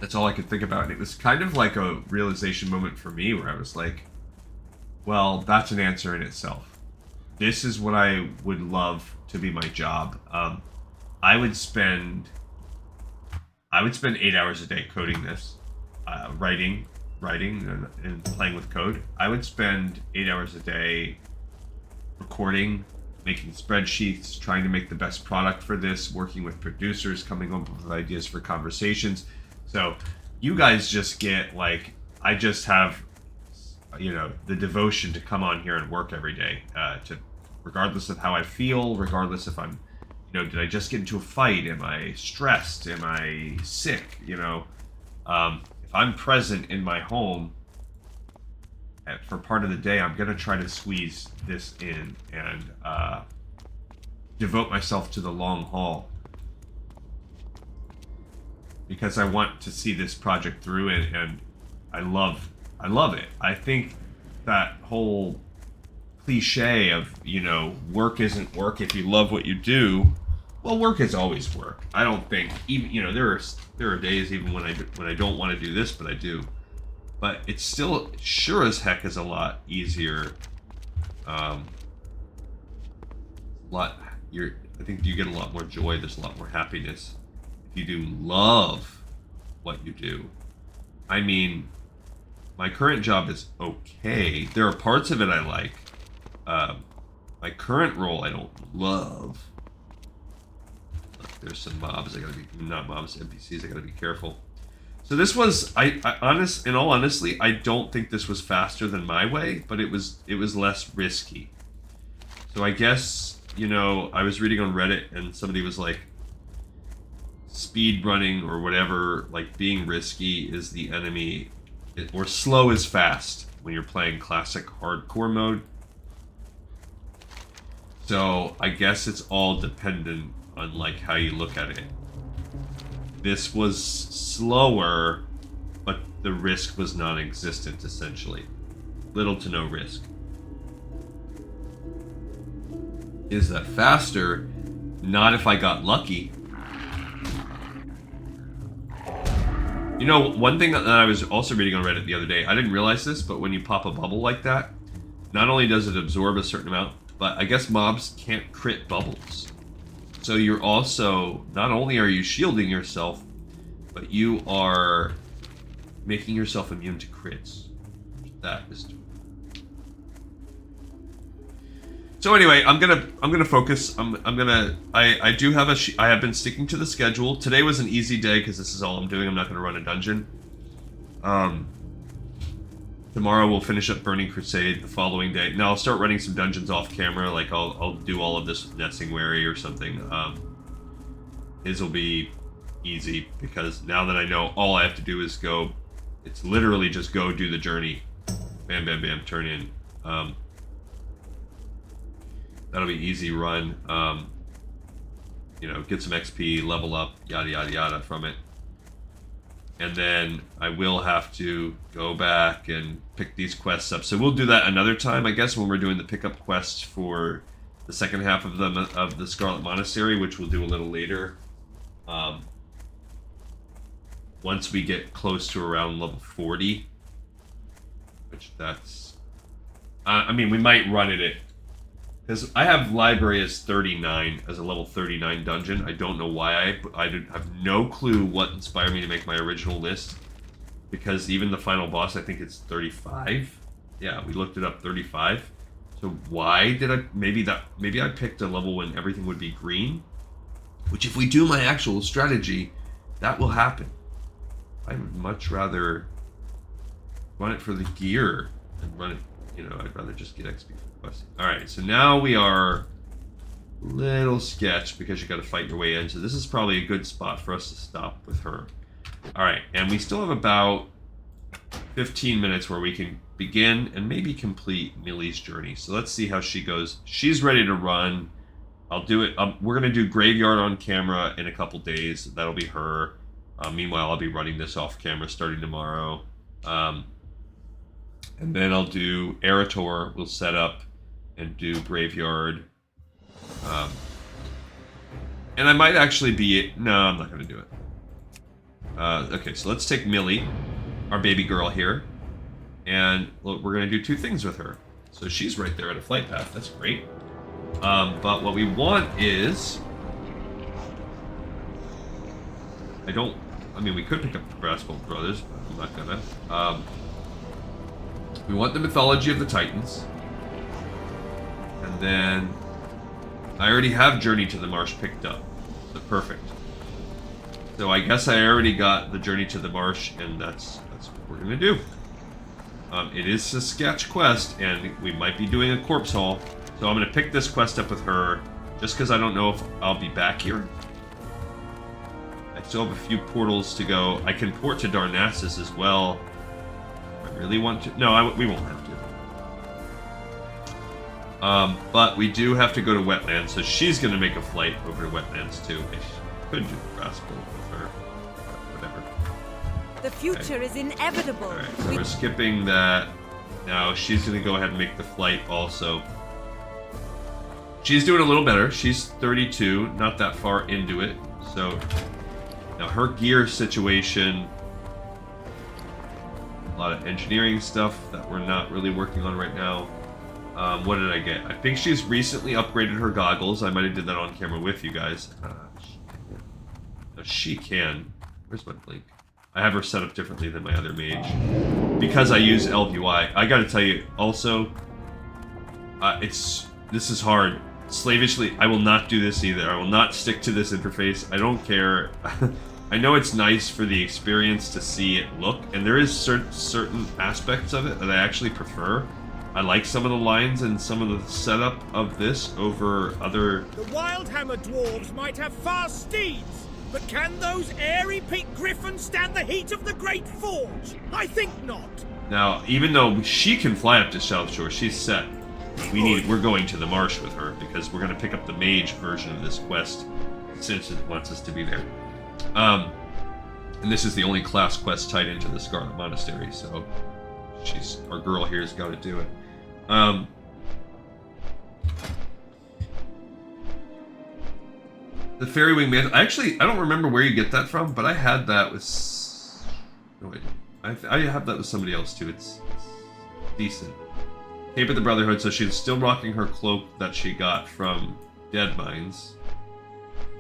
That's all I could think about. And it was kind of like a realization moment for me where I was like, well, that's an answer in itself. This is what I would love to be my job. I would spend 8 hours a day coding this, writing and playing with code. I would spend 8 hours a day recording, making spreadsheets, trying to make the best product for this, working with producers, coming up with ideas for conversations. So you guys just get, like, I just have, you know, the devotion to come on here and work every day, to, regardless of how I feel, regardless if I'm, you know, did I just get into a fight? Am I stressed? Am I sick? You know, if I'm present in my home for part of the day, I'm going to try to squeeze this in and devote myself to the long haul, because I want to see this project through, and I love it. I think that whole cliche of, you know, work isn't work if you love what you do. Well, work is always work. I don't think, even, you know, there are days even when I don't want to do this, but I do. But it's still, sure as heck, is a lot easier. I think you get a lot more joy. There's a lot more happiness if you do love what you do. I mean, my current job is okay. There are parts of it I like. My current role I don't love. Look, there's some mobs. Not mobs, NPCs. I gotta be careful. So this was, in all honesty, I don't think this was faster than my way, but it was less risky. So I guess, you know, I was reading on Reddit and somebody was like, speed running or whatever, like being risky is the enemy, or slow is fast when you're playing classic hardcore mode. So I guess it's all dependent on like how you look at it. This was slower, but the risk was non-existent essentially. Little to no risk. Is that faster? Not if I got lucky. You know, one thing that I was also reading on Reddit the other day, I didn't realize this, but when you pop a bubble like that, not only does it absorb a certain amount, but I guess mobs can't crit bubbles. So you're also, not only are you shielding yourself, but you are making yourself immune to crits. That is. So anyway, I'm gonna focus. I do have I have been sticking to the schedule. Today was an easy day because this is all I'm doing. I'm not gonna run a dungeon. Tomorrow we'll finish up Burning Crusade. The following day, now I'll start running some dungeons off camera. Like I'll do all of this with Nessing Wary or something. His will be easy because now that I know all I have to do is go. It's literally just go do the journey. Bam, bam, bam. Turn in. That'll be easy run. You know, get some XP, level up, yada, yada, yada from it. And then I will have to go back and pick these quests up. So we'll do that another time, I guess, when we're doing the pickup quests for the second half of the Scarlet Monastery, which we'll do a little later. Once we get close to around level 40. Which that's... I mean, we might run it at Because I have library as 39, as a level 39 dungeon. I don't know why I have no clue what inspired me to make my original list. Because even the final boss, I think it's 35. Yeah, we looked it up, 35. So why did I... Maybe I picked a level when everything would be green. Which if we do my actual strategy, that will happen. I would much rather run it for the gear and run it... You know, I'd rather just get XP for the quest. Alright, so now we are a little sketched because you got to fight your way in. So this is probably a good spot for us to stop with her. Alright, and we still have about 15 minutes where we can begin and maybe complete Millie's journey. So let's see how she goes. She's ready to run. I'll do it. We're going to do Graveyard on camera in a couple days. That'll be her. Meanwhile, I'll be running this off camera starting tomorrow. And then I'll do Erator, we'll set up and do Graveyard. And I might actually be... No, I'm not going to do it. Okay, so let's take Millie, our baby girl here. And we're going to do two things with her. So she's right there at a flight path. That's great. But what we want is... I mean, we could pick up the Brassbolt Brothers, but I'm not gonna. We want the mythology of the Titans. And then I already have Journey to the Marsh picked up. So perfect. So I guess I already got the Journey to the Marsh, and that's what we're gonna do. It is a sketch quest, and we might be doing a corpse haul. So I'm gonna pick this quest up with her, just because I don't know if I'll be back here. I still have a few portals to go. I can port to Darnassus as well. I really want to. No, we won't have to. But we do have to go to Wetlands, so she's going to make a flight over to Wetlands too. I could do the Brassbolt with her. Whatever. The future is inevitable. Alright, so we're skipping that. Now she's going to go ahead and make the flight also. She's doing a little better. She's 32, not that far into it. So now her gear situation... A lot of engineering stuff that we're not really working on right now. What did I get? I think she's recently upgraded her goggles. I might have did that on camera with you guys. She can. Where's my blink? I have her set up differently than my other mage. Because I use LVY. I gotta tell you, also, this is hard. Slavishly, I will not do this either. I will not stick to this interface. I don't care. I know it's nice for the experience to see it look, and there is certain aspects of it that I actually prefer. I like some of the lines and some of the setup of this over other... The Wildhammer dwarves might have fast steeds, but can those airy peaked griffins stand the heat of the Great Forge? I think not. Now, even though she can fly up to South Shore, she's set. We're going to the marsh with her, because we're going to pick up the mage version of this quest, since it wants us to be there. And this is the only class quest tied into the Scarlet Monastery, so our girl here's got to do it. The Fairy Wing Man. I don't remember where you get that from, but I had that with... No, I have that with somebody else too. It's decent. Cape of the Brotherhood, so she's still rocking her cloak that she got from Dead Mines.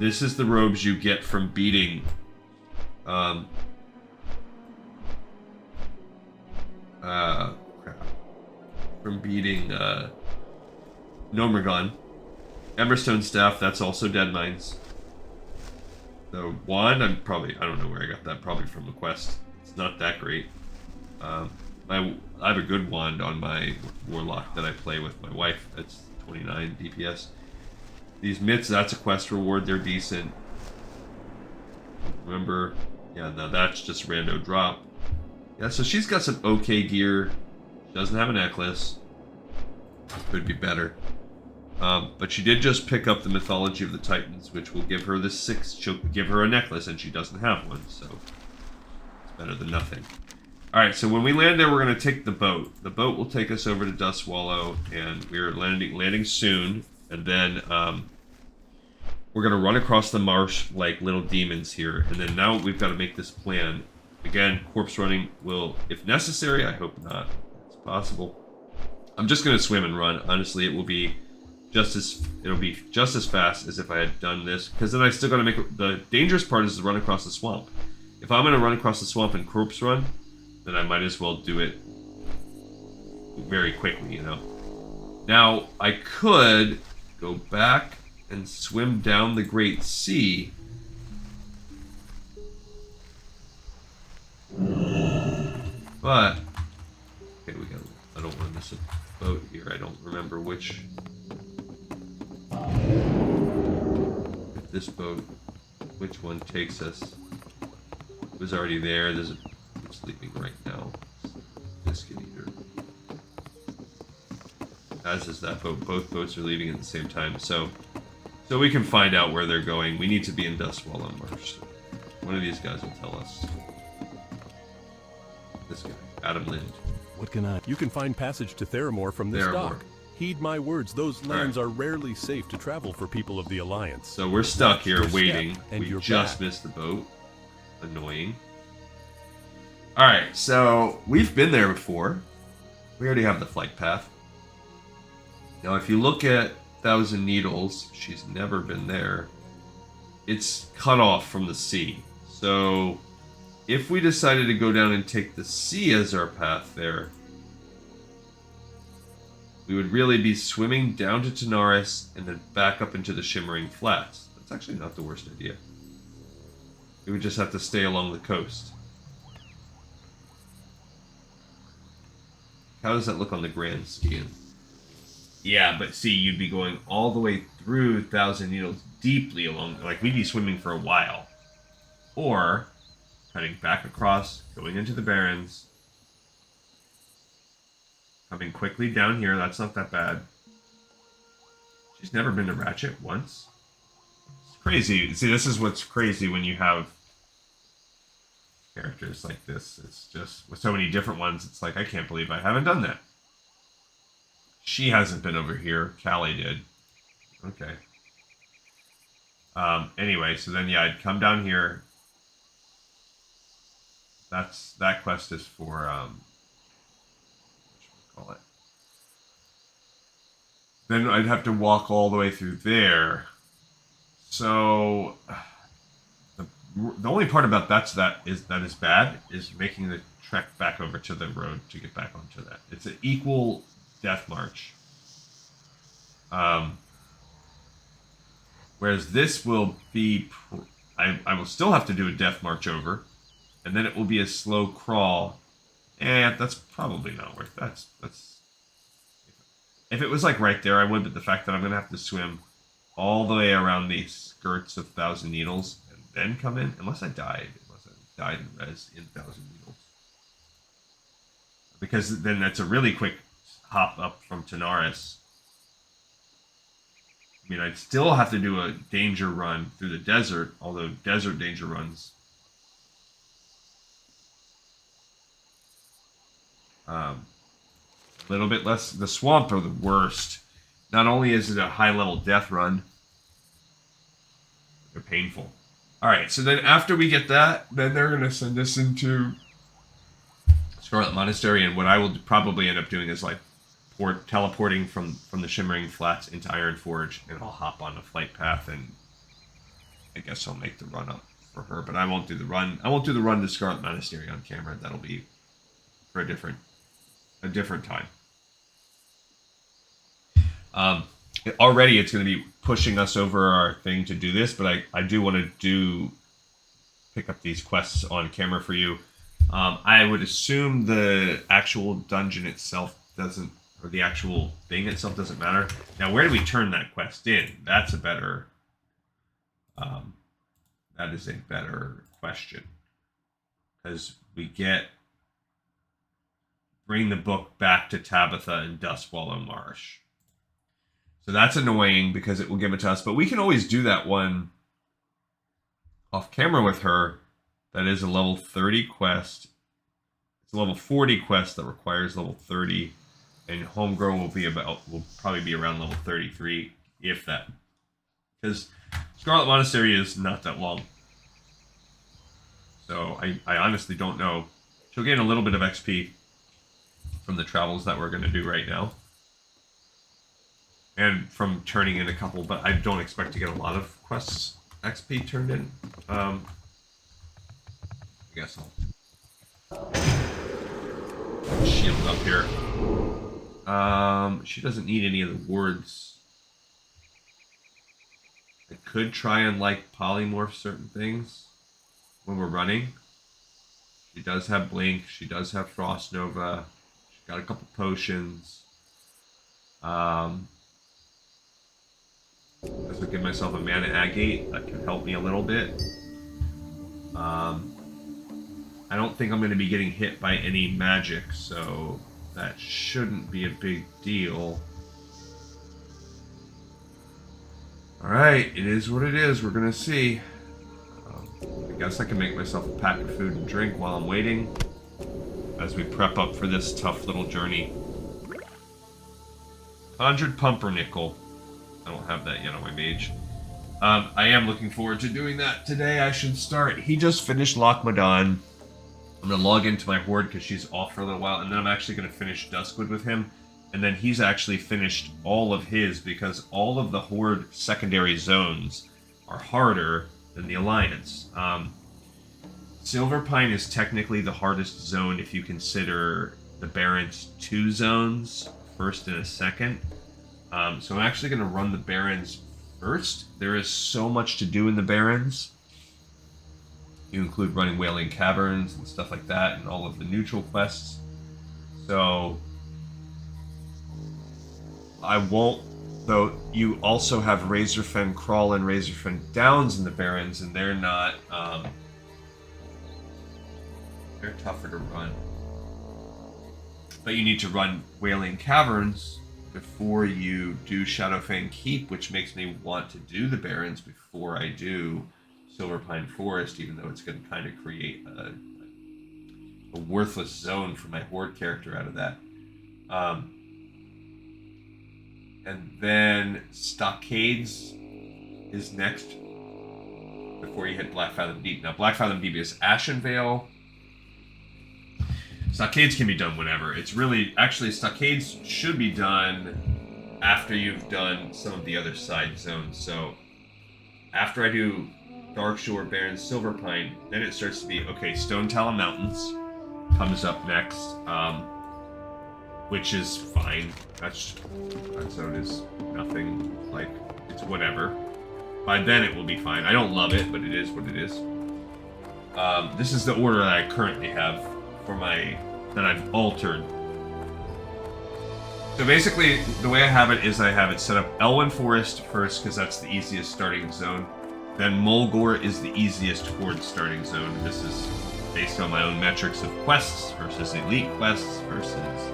This is the robes you get from beating from beating Nomergon. Emberstone Staff, that's also Dead Mines. The wand, I don't know where I got that, probably from the quest. It's not that great. I have a good wand on my Warlock that I play with my wife. That's 29 DPS. These mitts, that's a quest reward. They're decent. Remember, yeah, now that's just rando drop. Yeah, so she's got some okay gear. She doesn't have a necklace. Could be better. But she did just pick up the Mythology of the Titans, which will give her she'll give her a necklace, and she doesn't have one, so it's better than nothing. Alright, so when we land there, we're going to take the boat. The boat will take us over to Dustwallow, and we're landing soon. And then we're going to run across the marsh like little demons here. And then now we've got to make this plan. Again, corpse running will, if necessary, I hope not. It's possible. I'm just going to swim and run. Honestly, it will be it'll be just as fast as if I had done this, because then I still got to make the dangerous part is to run across the swamp. If I'm going to run across the swamp and corpse run, then I might as well do it very quickly, you know. Now, I could go back and swim down the Great Sea. But, okay, I don't want to miss a boat here. I don't remember which. If this boat, which one takes us? It was already there. There's a, it's sleeping right now. Biscuit eater. As is that boat. Both boats are leaving at the same time. So we can find out where they're going. We need to be in Dustwallow Marsh. One of these guys will tell us. This guy, Adam Lind. What can I? You can find passage to Theramore from this dock. Heed my words, those lands are rarely safe to travel for people of the Alliance. So we're stuck here waiting. And we just missed the boat. Annoying. Alright, so we've been there before. We already have the flight path. Now if you look at Thousand Needles, she's never been there. It's cut off from the sea. So if we decided to go down and take the sea as our path there, we would really be swimming down to Tanaris and then back up into the Shimmering Flats. That's actually not the worst idea. We would just have to stay along the coast. How does that look on the grand scheme? Yeah, but see, you'd be going all the way through Thousand Needles deeply along, like we'd be swimming for a while. Or cutting back across, going into the Barrens, coming quickly down here, that's not that bad. She's never been to Ratchet once. It's crazy. See, this is what's crazy when you have characters like this. It's just, with so many different ones, it's like, I can't believe I haven't done that. She hasn't been over here. Callie did. Okay. Anyway, so then, yeah, I'd come down here. That quest is for, what should we call it? Then I'd have to walk all the way through there. So, the only part about that is bad is making the trek back over to the road to get back onto that. It's an equal death march. Whereas this will be, I will still have to do a death march over, and then it will be a slow crawl. That's probably not worth. That's. If it was like right there, I would. But the fact that I'm gonna have to swim all the way around the skirts of Thousand Needles and then come in, unless I died and res in Thousand Needles, because then that's a really quick hop up from Tanaris. I mean, I'd still have to do a danger run through the desert, although desert danger runs a little bit less. The swamp are the worst. Not only is it a high-level death run, they're painful. Alright, so then after we get that, then they're going to send us into Scarlet Monastery, and what I will probably end up doing is like teleporting from the Shimmering Flats into Iron Forge, and I'll hop on a flight path, and I guess I'll make the run up for her, but I won't do the run. I won't do the run to Scarlet Monastery on camera. That'll be for a different time. Already it's going to be pushing us over our thing to do this, but I do want to pick up these quests on camera for you. I would assume the actual dungeon itself doesn't, or the actual thing itself doesn't matter. Now, where do we turn that quest in? That's a better, that is a better question. Because we bring the book back to Tabitha in Dustwallow Marsh. So that's annoying because it will give it to us. But we can always do that one off camera with her. That is a level 30 quest. It's a level 40 quest that requires level 30. And Homegrown will probably be around level 33, if that. Because Scarlet Monastery is not that long. So I honestly don't know. She'll gain a little bit of XP from the travels that we're going to do right now. and from turning in a couple, but I don't expect to get a lot of quests XP turned in. I guess I'll shield up here. She doesn't need any of the wards. I could try and like polymorph certain things when we're running. She does have Blink. She does have Frost Nova. She's got a couple potions. This will give myself a mana agate that can help me a little bit. I don't think I'm going to be getting hit by any magic, so that shouldn't be a big deal. Alright, it is what it is. We're going to see. I guess I can make myself a pack of food and drink while I'm waiting as we prep up for this tough little journey. 100 pumpernickel. I don't have that yet on my mage. I am looking forward to doing that today. I should start. He just finished Lochmadan. I'm going to log into my horde because she's off for a little while, and then I'm actually going to finish Duskwood with him. And then he's actually finished all of his because all of the horde secondary zones are harder than the Alliance. Silverpine is technically the hardest zone if you consider the Barrens 2 zones, first and a second. So I'm actually going to run the Barrens first. There is so much to do in the Barrens. You include running Wailing Caverns and stuff like that, and all of the neutral quests. So I won't, though you also have Razorfen Crawl and Razorfen Downs in the Barrens, and they're not, they're tougher to run. But you need to run Wailing Caverns before you do Shadowfang Keep, which makes me want to do the Barrens before I do Silverpine Forest, even though it's going to kind of create a worthless zone for my horde character out of that. And then Stockades is next before you hit Blackfathom Deep. Now, Blackfathom Deep is Ashenvale. Stockades can be done whenever. It's really... Actually, Stockades should be done after you've done some of the other side zones. So, after I do Darkshore, Barrens, Silverpine, then it starts to be, okay, Stone Talon Mountains comes up next, which is fine. That zone is nothing, like, it's whatever. By then it will be fine. I don't love it, but it is what it is. This is the order that I currently have for my, that I've altered. So basically, the way I have it is I have it set up Elwyn Forest first, because that's the easiest starting zone. Then Mulgore is the easiest horde starting zone. This is based on my own metrics of quests versus elite quests versus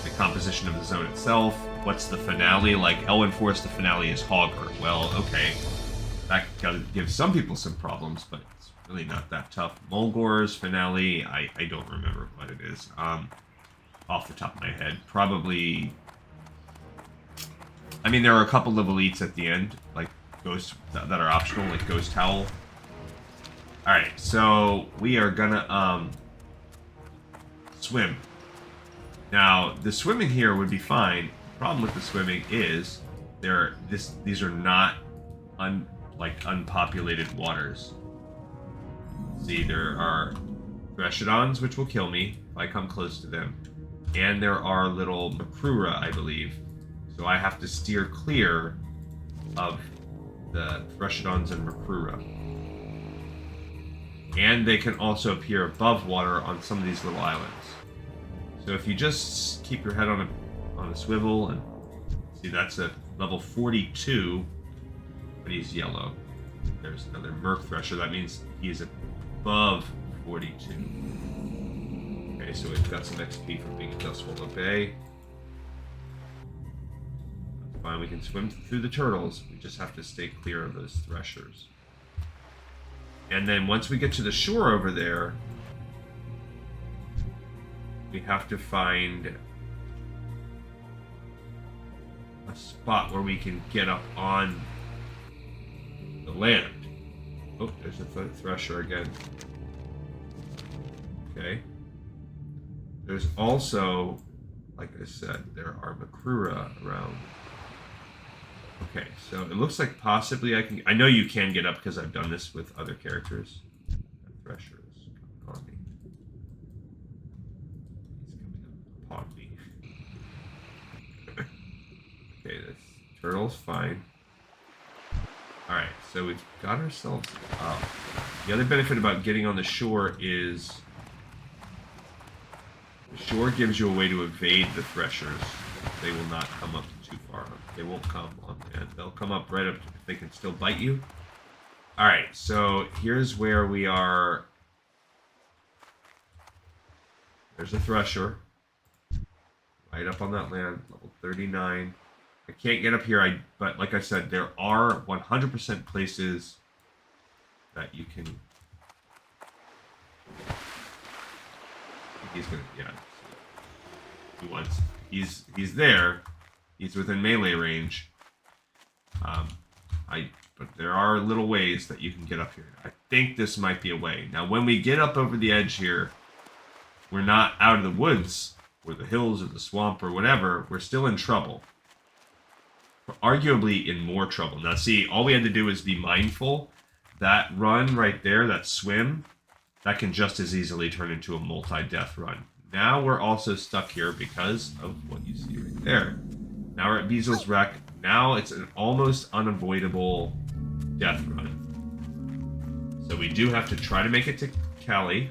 the composition of the zone itself. What's the finale? Like, Elwyn Forest, the finale is Hogger. Well, okay. That gives some people some problems, but it's really not that tough. Mulgore's finale, I don't remember what it is. Off the top of my head. Probably... I mean, there are a couple of elites at the end, like Ghost, that are optional, like Ghost Howl. Alright, so we are gonna, swim. Now, the swimming here would be fine. The problem with the swimming is these are not unpopulated waters. See, there are Threshodons, which will kill me if I come close to them. And there are little Makrura, I believe. So I have to steer clear of the Threshodons and Makrura. And they can also appear above water on some of these little islands. So if you just keep your head on a swivel, and see, that's at level 42, but he's yellow. There's another Merc Thresher. That means he's above 42. Okay, so we've got some XP from being in Duskwallow Bay. That's fine, we can swim through the turtles. We just have to stay clear of those Threshers. And then once we get to the shore over there, we have to find a spot where we can get up on the land. Oh, there's a Thresher again. Okay. There's also, like I said, there are Makrura around Okay, so it looks like possibly I can... I know you can get up because I've done this with other characters. Thresher is coming on me. He's coming up upon me. Okay, this turtle's fine. Alright, so we've got ourselves up. The other benefit about getting on the shore is... the shore gives you a way to evade the threshers. They will not come up too far up. They won't come on land. They'll come up right up if they can still bite you. Alright, so here's where we are. There's a thresher. Right up on that land, level 39. I can't get up here, but like I said, there are 100% places that you can... He's gonna, yeah. He wants... He's there. He's within melee range. But there are little ways that you can get up here. I think this might be a way. Now, when we get up over the edge here, we're not out of the woods, or the hills, or the swamp, or whatever. We're still in trouble. We're arguably in more trouble. Now, see, all we had to do is be mindful. That run right there, that swim, that can just as easily turn into a multi-death run. Now we're also stuck here because of what you see right there. Now we're at Beazel's Wreck. Now it's an almost unavoidable death run. So we do have to try to make it to Callie.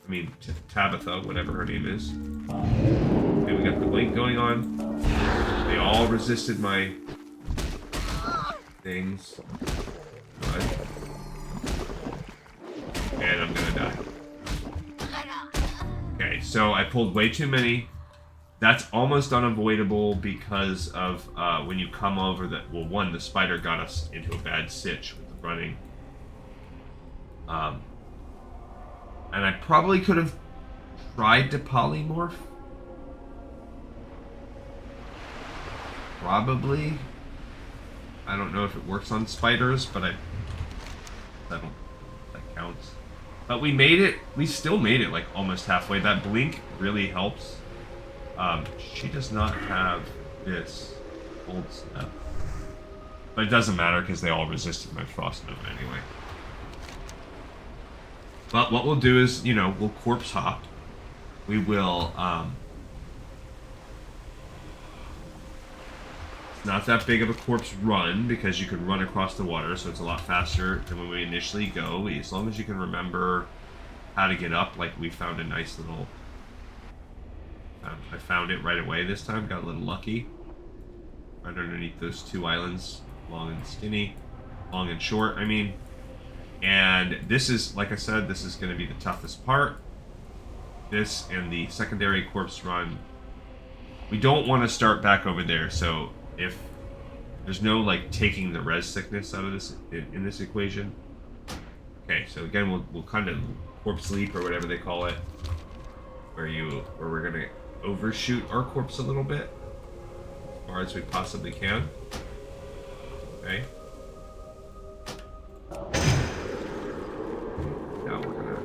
I mean, to Tabitha, whatever her name is. Okay, we got the blink going on. They all resisted my things. But... and I'm gonna die. Okay, so I pulled way too many. That's almost unavoidable because of when you come over that. Well, one, the spider got us into a bad sitch with the running. And I probably could have tried to polymorph. Probably. I don't know if it works on spiders, but that counts. But we made it. We still made it like almost halfway. That blink really helps. She does not have this old stuff. But it doesn't matter because they all resisted my frost move anyway. But what we'll do is, you know, we'll corpse hop. We will, it's not that big of a corpse run because you can run across the water, so it's a lot faster than when we initially go. As long as you can remember how to get up, like we found a nice little... I found it right away this time, got a little lucky. Right underneath those two islands, long and skinny, long and short, I mean. And this is, like I said, this is going to be the toughest part. This and the secondary corpse run. We don't want to start back over there, so if there's no like taking the res sickness out of this in this equation. Okay, so again we'll kind of corpse leap or whatever they call it, where we're gonna overshoot our corpse a little bit as far as we possibly can. Okay. Now we're gonna.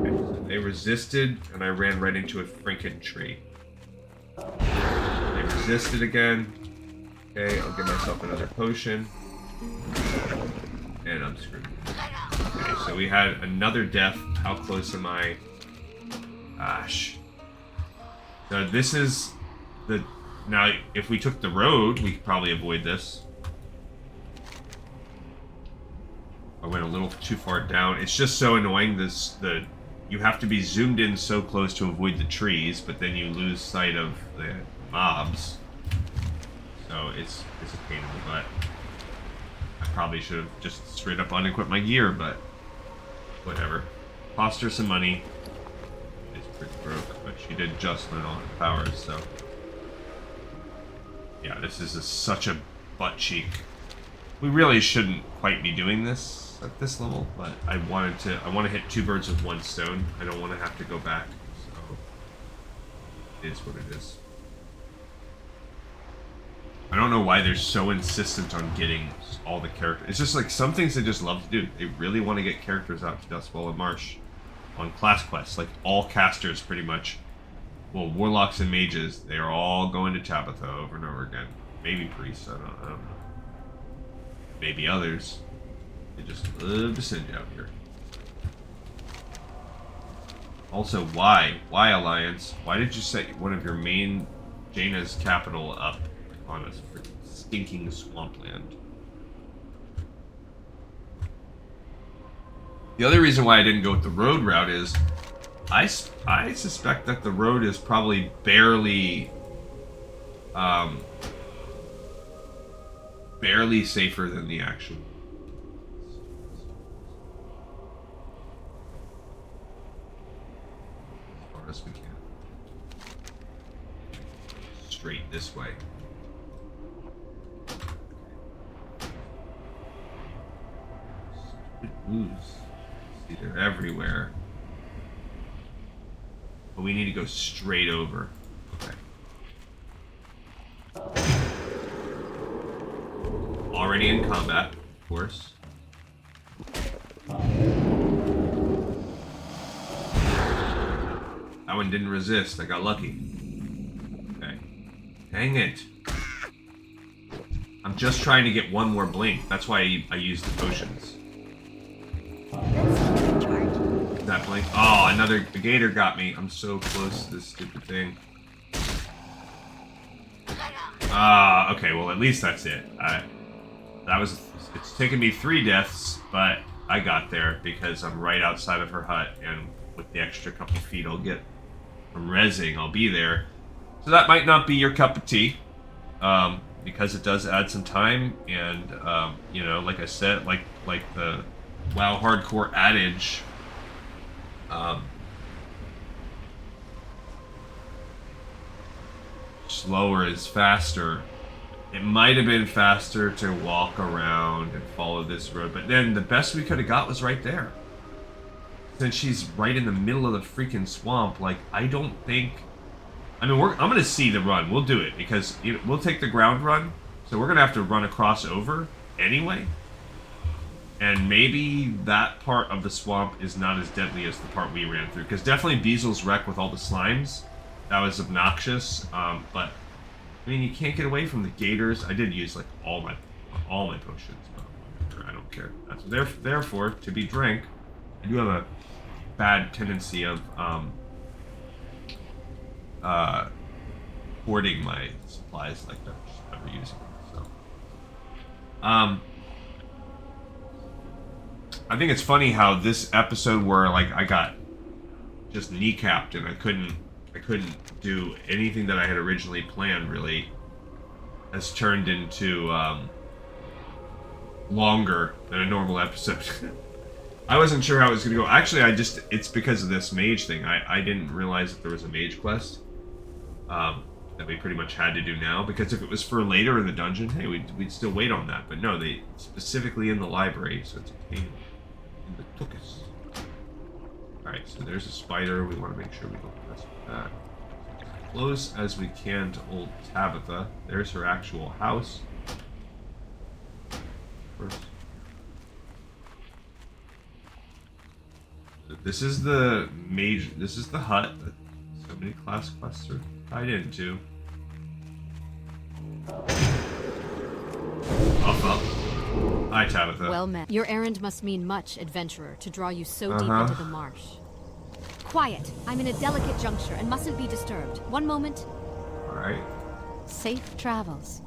Okay, so they resisted, and I ran right into a freaking tree. They resisted again. Okay, I'll give myself another potion. And I'm screwed. Okay, so we had another death. How close am I? Gosh. So this is the... Now, if we took the road, we could probably avoid this. I went a little too far down. It's just so annoying. You have to be zoomed in so close to avoid the trees, but then you lose sight of the mobs. So it's a pain in the butt. I probably should have just straight up unequipped my gear, but whatever. Cost her some money. It's pretty broke, but she did just learn all her powers, so... Yeah, this is such a butt cheek. We really shouldn't quite be doing this at this level, but I want to hit two birds with one stone. I don't want to have to go back, so it is what it is. I don't know why they're so insistent on getting all the characters. It's just like some things they just love to do. They really want to get characters out to Dustfall and Marsh on class quests. Like all casters pretty much well, warlocks and mages, they're all going to Tabitha over and over again. Maybe priests, I don't know. Maybe others. They just love to send you out here. Also, why? Why, Alliance? Why did you set one of your main Jaina's capital up on a freaking stinking swampland? The other reason why I didn't go with the road route is I suspect that the road is probably barely safer than the actual. As far as we can. Straight this way. Stupid moves. See, they're everywhere. But we need to go straight over. Okay. Already in combat, of course. That one didn't resist. I got lucky. Okay. Dang it. I'm just trying to get one more blink. That's why I used the potions. That blink. Oh, another gator got me. I'm so close to this stupid thing. Okay, well at least that's it. It's taken me 3 deaths, but I got there because I'm right outside of her hut, and with the extra couple feet I'll get from rezzing, I'll be there. So that might not be your cup of tea, because it does add some time, and you know, like I said, like the WoW hardcore adage. Slower is faster. It might have been faster to walk around and follow this road, but then the best we could have got was right there. Since she's right in the middle of the freaking swamp, like, I don't think... I mean, I'm going to see the run. We'll do it, because we'll take the ground run, so we're going to have to run across over anyway. And maybe that part of the swamp is not as deadly as the part we ran through, because definitely Beazel's wreck with all the slimes, that was obnoxious, but... I mean, you can't get away from the gators. I did use, like, all my potions, but I don't care. That's what they're there for, to be drank. I do have a bad tendency of, hoarding my supplies like that, just never using them, so. I think it's funny how this episode where, like, I got just kneecapped and I couldn't do anything that I had originally planned, really, has turned into longer than a normal episode. I wasn't sure how it was going to go. Actually, it's because of this mage thing. I didn't realize that there was a mage quest that we pretty much had to do now, because if it was for later in the dungeon, hey, we'd still wait on that. But no, they specifically in the library, so it's a pain in the tuchus. Alright, so there's a spider. We want to make sure we don't mess with that. As close as we can to old Tabitha. There's her actual house. First. So this is the mage. This is the hut that so many class quests are tied into. Up. Hi, Tabitha. Well met. Your errand must mean much, adventurer, to draw you so deep into the marsh. Quiet. I'm in a delicate juncture and mustn't be disturbed. One moment. Alright. Safe travels.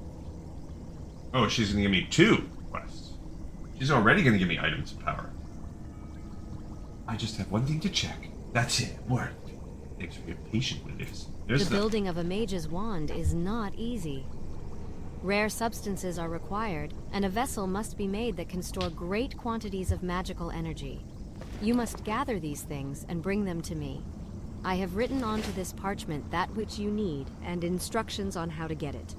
Oh, she's gonna give me 2 quests. She's already gonna give me items of power. I just have one thing to check. That's it. Word. Thanks for your patience with this. The building of a mage's wand is not easy. Rare substances are required, and a vessel must be made that can store great quantities of magical energy. You must gather these things and bring them to me. I have written onto this parchment that which you need and instructions on how to get it.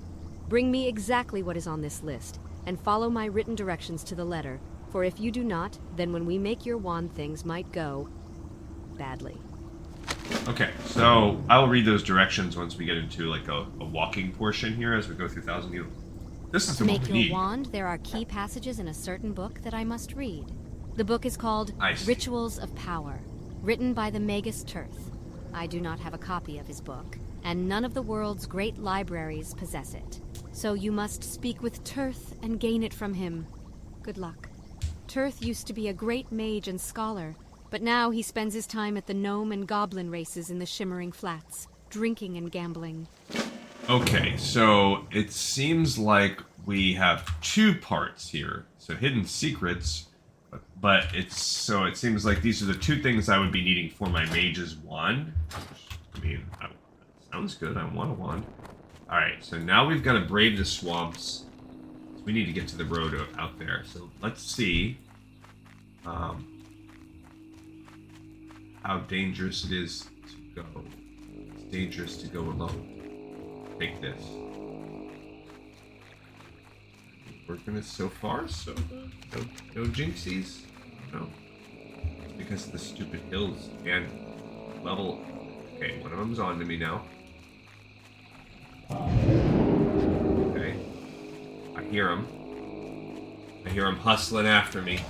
Bring me exactly what is on this list, and follow my written directions to the letter, for if you do not, then when we make your wand things might go badly. Okay, so I will read those directions once we get into like a walking portion here as we go through Thousand Needles. This is the one we need. To make your wand, there are key passages in a certain book that I must read. The book is called Rituals of Power, written by the Magus Tirth. I do not have a copy of his book, and none of the world's great libraries possess it. So you must speak with Tirth and gain it from him. Good luck. Tirth used to be a great mage and scholar, but now he spends his time at the gnome and goblin races in the Shimmering Flats, drinking and gambling. Okay, so it seems like we have 2 parts here. So hidden secrets, but it seems like these are the 2 things I would be needing for my mage's wand. I mean, sounds good. I want a wand. All right, so now we've got to brave the swamps. We need to get to the road out there. So let's see how dangerous it is to go. It's dangerous to go alone. Take this. Working it so far, so no jinxies. No. It's because of the stupid hills and level. Okay, one of them's on to me now. Okay. I hear him. I hear him hustling after me.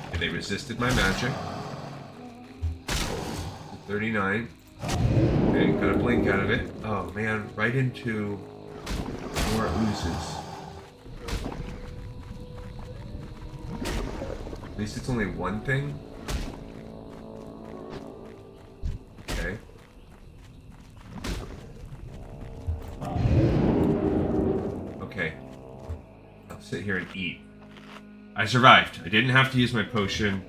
Okay, they resisted my magic. 39. Okay, got a blink out of it. Oh man, right into more oozes. At least it's only one thing. Okay. Okay. I'll sit here and eat. I survived. I didn't have to use my potion.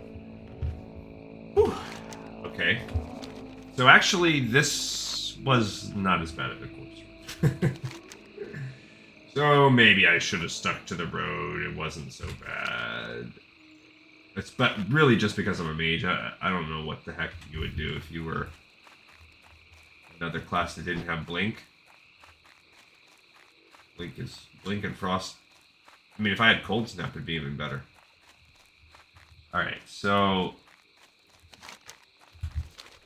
Whew. Okay. So actually, this was not as bad as it was. So maybe I should have stuck to the road. It wasn't so bad. But really just because I'm a mage. I don't know what the heck you would do if you were another class that didn't have blink. Blink and frost. I mean, if I had cold snap, it'd be even better. Alright, so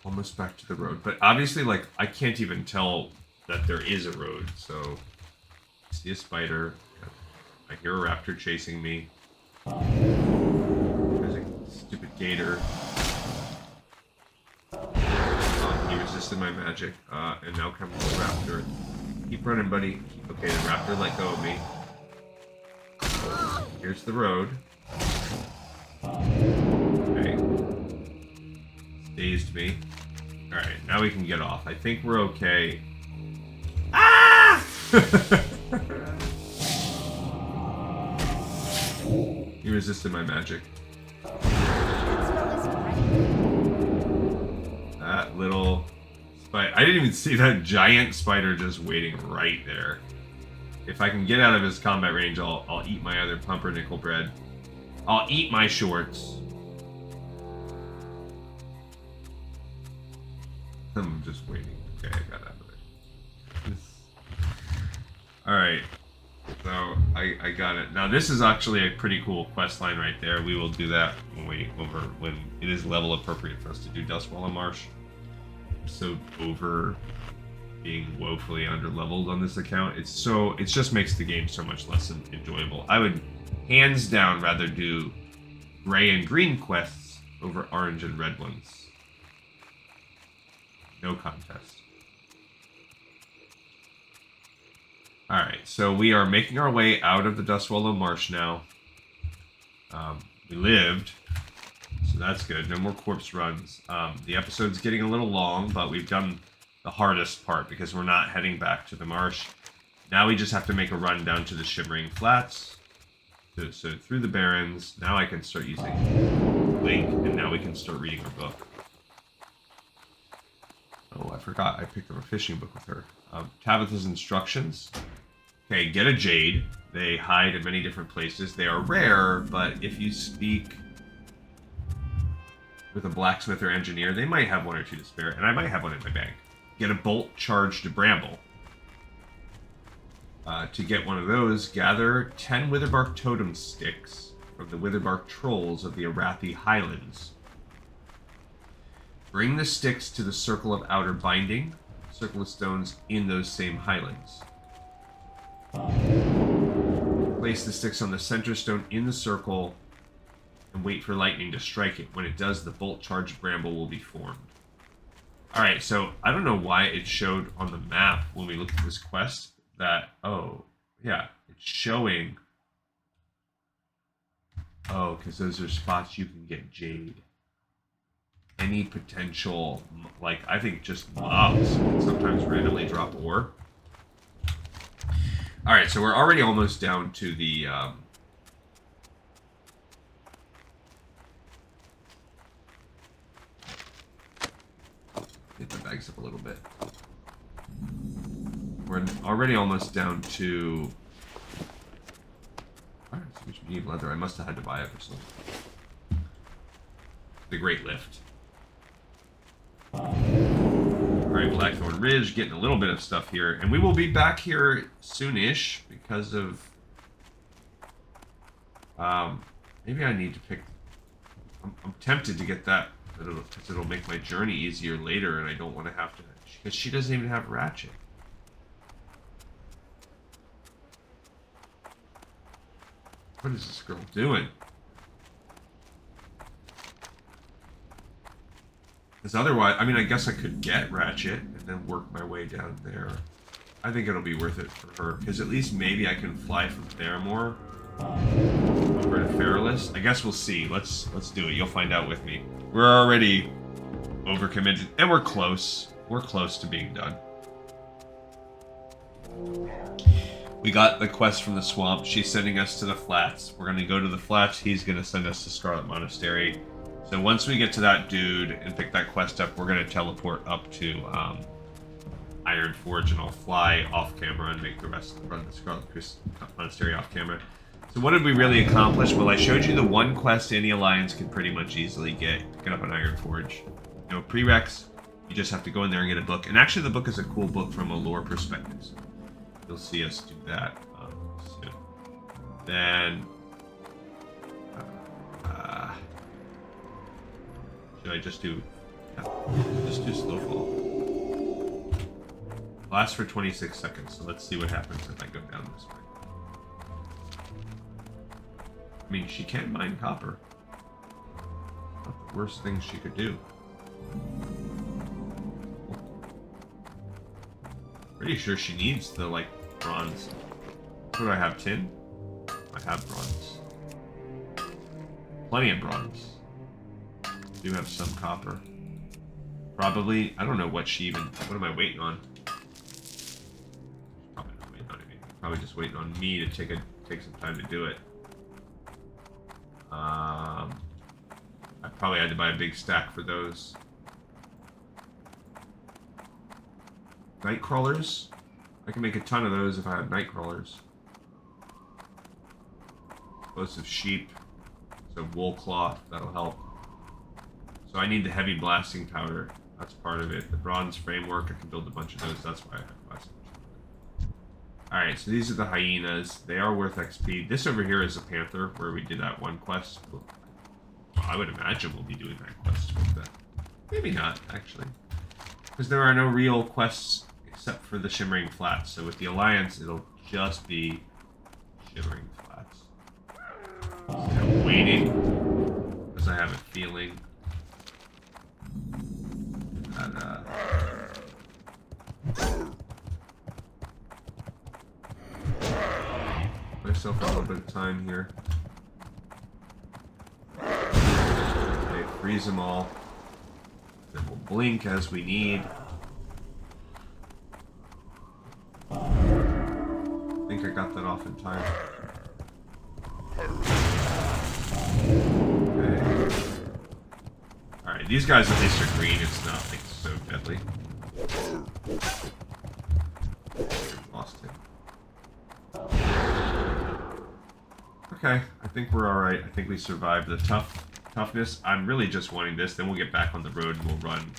almost back to the road. But obviously, like, I can't even tell that there is a road, so I see a spider. I hear a raptor chasing me. There's a stupid gator. He resisted my magic. And now comes the raptor. Keep running, buddy. Okay, the raptor let go of me. Here's the road. Okay. Dazed me. Alright, now we can get off. I think we're okay. Ah! He resisted my magic. That little spider. I didn't even see that giant spider just waiting right there. If I can get out of his combat range, I'll eat my other pumpernickel bread. I'll eat my shorts. I'm just waiting. Okay, I got out of it. Alright. So, I got it. Now, this is actually a pretty cool quest line right there. We will do that when it is level appropriate for us to do Dustwallow Marsh. So over being woefully underleveled on this account. It just makes the game so much less enjoyable. I would hands down rather do gray and green quests over orange and red ones. No contest. Alright, so we are making our way out of the Dustwallow Marsh now. We lived, so that's good. No more corpse runs. The episode's getting a little long, but we've done the hardest part because we're not heading back to the marsh. Now we just have to make a run down to the Shimmering Flats. So through the Barrens. Now I can start using Link, and now we can start reading our book. Oh, I forgot. I picked up a fishing book with her. Tabitha's instructions. Okay, get a jade. They hide in many different places. They are rare, but if you speak with a blacksmith or engineer, they might have 1 or 2 to spare, and I might have one in my bag. Get a bolt charged bramble. To get one of those, gather 10 witherbark totem sticks from the witherbark trolls of the Arathi Highlands. Bring the sticks to the circle of outer binding, circle of stones in those same highlands. Place the sticks on the center stone in the circle, and wait for lightning to strike it. When it does, the bolt-charged bramble will be formed. Alright, so I don't know why it showed on the map when we looked at this quest that, oh, yeah, it's showing. Oh, because those are spots you can get jade. Any potential, like, I think just mobs can sometimes randomly drop ore. Alright, so we're already almost down to the, get the bags up a little bit. We're already almost down to... Alright, so we need leather. I must have had to buy it or something. The Great Lift. Alright, Blackthorn Ridge, getting a little bit of stuff here. And we will be back here soon-ish because of... maybe I need to pick... I'm tempted to get that, because it'll make my journey easier later, and I don't want to have to... Because she doesn't even have Ratchet. What is this girl doing? Because otherwise, I mean, I guess I could get Ratchet and then work my way down there. I think it'll be worth it for her, because at least maybe I can fly from Theramore over to Feralus. I guess we'll see. Let's do it. You'll find out with me. We're already overcommitted, and we're close. We're close to being done. We got the quest from the swamp. She's sending us to the flats. We're going to go to the flats. He's going to send us to Scarlet Monastery. So once we get to that dude and pick that quest up, we're going to teleport up to Iron Forge, and I'll fly off camera and make the rest run the Scarlet Monastery off camera. So what did we really accomplish? Well, I showed you the one quest any alliance can pretty much easily get up an Iron Forge. No prereqs. You just have to go in there and get a book. And actually, the book is a cool book from a lore perspective. So you'll see us do that soon. Then, should I just do? Yeah, just do Slowfall. Lasts for 26 seconds. So let's see what happens if I go down this way. I mean, she can mine copper. Not the worst thing she could do. Pretty sure she needs the, like, bronze. What do I have? Tin? I have bronze. Plenty of bronze. Do have some copper. Probably, I don't know what she even... What am I waiting on? Probably not waiting on anything. Probably just waiting on me to take some time to do it. I probably had to buy a big stack for those. Night crawlers? I can make a ton of those if I have night crawlers. Explosive sheep. So wool cloth, that'll help. So I need the heavy blasting powder. That's part of it. The bronze framework, I can build a bunch of those. That's why I have blasting powder. Alright, so these are the hyenas. They are worth XP. This over here is a panther, where we did that one quest. Well, I would imagine we'll be doing that quest with that. Maybe not, actually. Because there are no real quests except for the Shimmering Flats. So with the Alliance, it'll just be Shimmering Flats. So I'm waiting, because I have a feeling that, myself a little bit of time here. Okay, freeze them all. Then we'll blink as we need. I think I got that off in time. Okay. Alright, these guys at least are green. It's not like so deadly. Lost him. Okay, I think we're alright. I think we survived the toughness. I'm really just wanting this, then we'll get back on the road and we'll run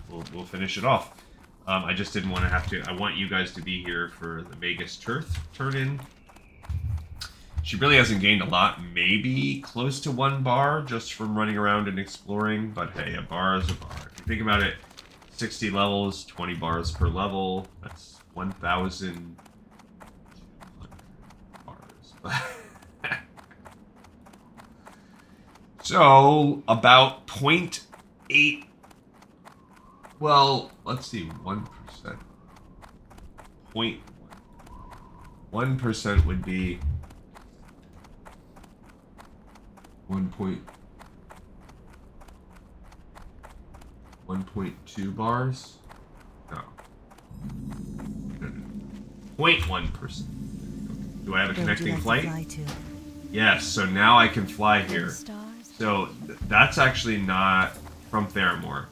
we'll finish it off. I just didn't want to have to. I want you guys to be here for the Magus turn-in. She really hasn't gained a lot, maybe close to 1 bar just from running around and exploring, but hey, a bar is a bar. If you think about it, 60 levels, 20 bars per level, that's 1,000 bars. So, about 0.8. Well, let's see, 1%. 0.1. 1% would be 1.2 bars? No. 0.1%. Do I have a connecting flight? Yes, so now I can fly here. So that's actually not from Theramore.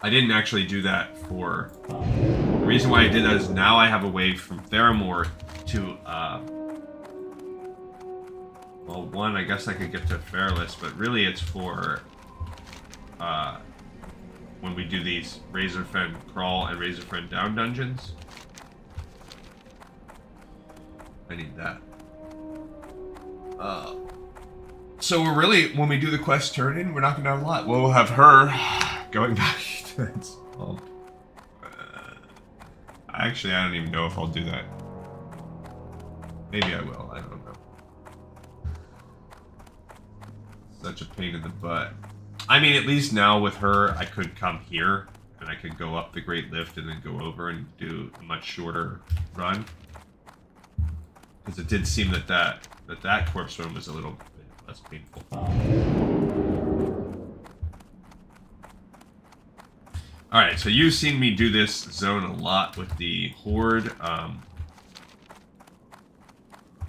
I didn't actually do that for... The reason why I did that is now I have a way from Theramore to, well, one, I guess I could get to Fairless, but really it's for, when we do these Razorfen Crawl and Razorfen Down dungeons. I need that. So we're really, when we do the quest turn-in, we're not going to have a lot. We'll have her going back to its swamp. Actually, I don't even know if I'll do that. Maybe I will. I don't know. Such a pain in the butt. I mean, at least now with her, I could come here, and I could go up the Great Lift and then go over and do a much shorter run. Because it did seem that that corpse run was a little bit less painful. Alright, so you've seen me do this zone a lot with the Horde,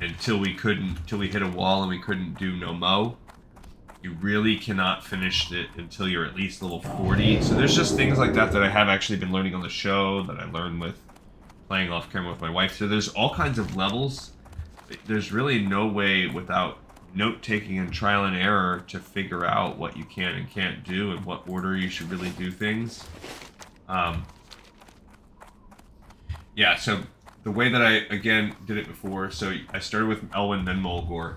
until we hit a wall and we couldn't do no mo. You really cannot finish it until you're at least level 40. So there's just things like that that I have actually been learning on the show, that I learned with playing off camera with my wife. So there's all kinds of levels. There's really no way without note-taking and trial and error to figure out what you can and can't do and what order you should really do things. Yeah, so the way that I, again, did it before, so I started with Elwyn, then Mulgore,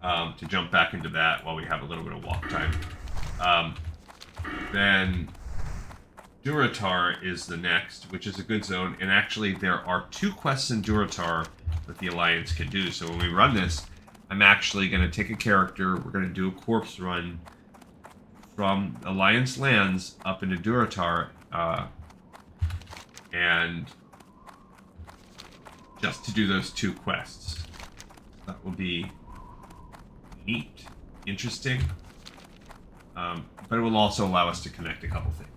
to jump back into that while we have a little bit of walk time. Then Durotar is the next, which is a good zone, and actually there are 2 quests in Durotar that the Alliance can do. So when we run this, I'm actually going to take a character, we're going to do a corpse run from Alliance lands up into Durotar, and just to do those 2 quests. That will be neat, interesting, but it will also allow us to connect a couple things.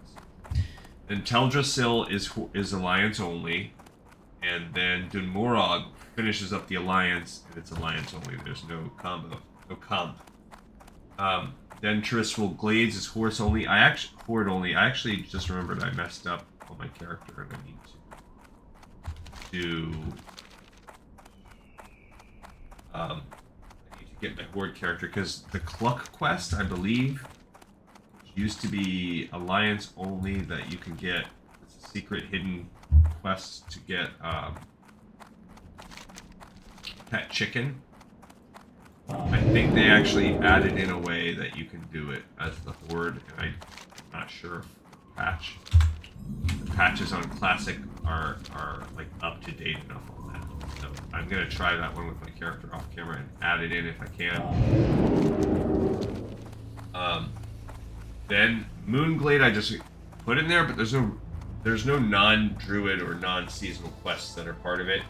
Then Teldrassil is Alliance only, and then Dunmorog finishes up the Alliance, and it's Alliance only. There's no combo, no comp. Then Tristful Glades is Horde only. Horde only. I actually just remembered I messed up on my character, and I need to get my Horde character, because the Cluck quest, I believe, used to be Alliance only, that you can get. It's a secret hidden quest to get pet chicken. I think they actually added in a way that you can do it as the Horde, and I'm not sure if the patches on Classic are like up to date enough on that. So I'm gonna try that one with my character off camera and add it in if I can. Then Moonglade I just put in there, but there's no non-druid or non-seasonal quests that are part of it.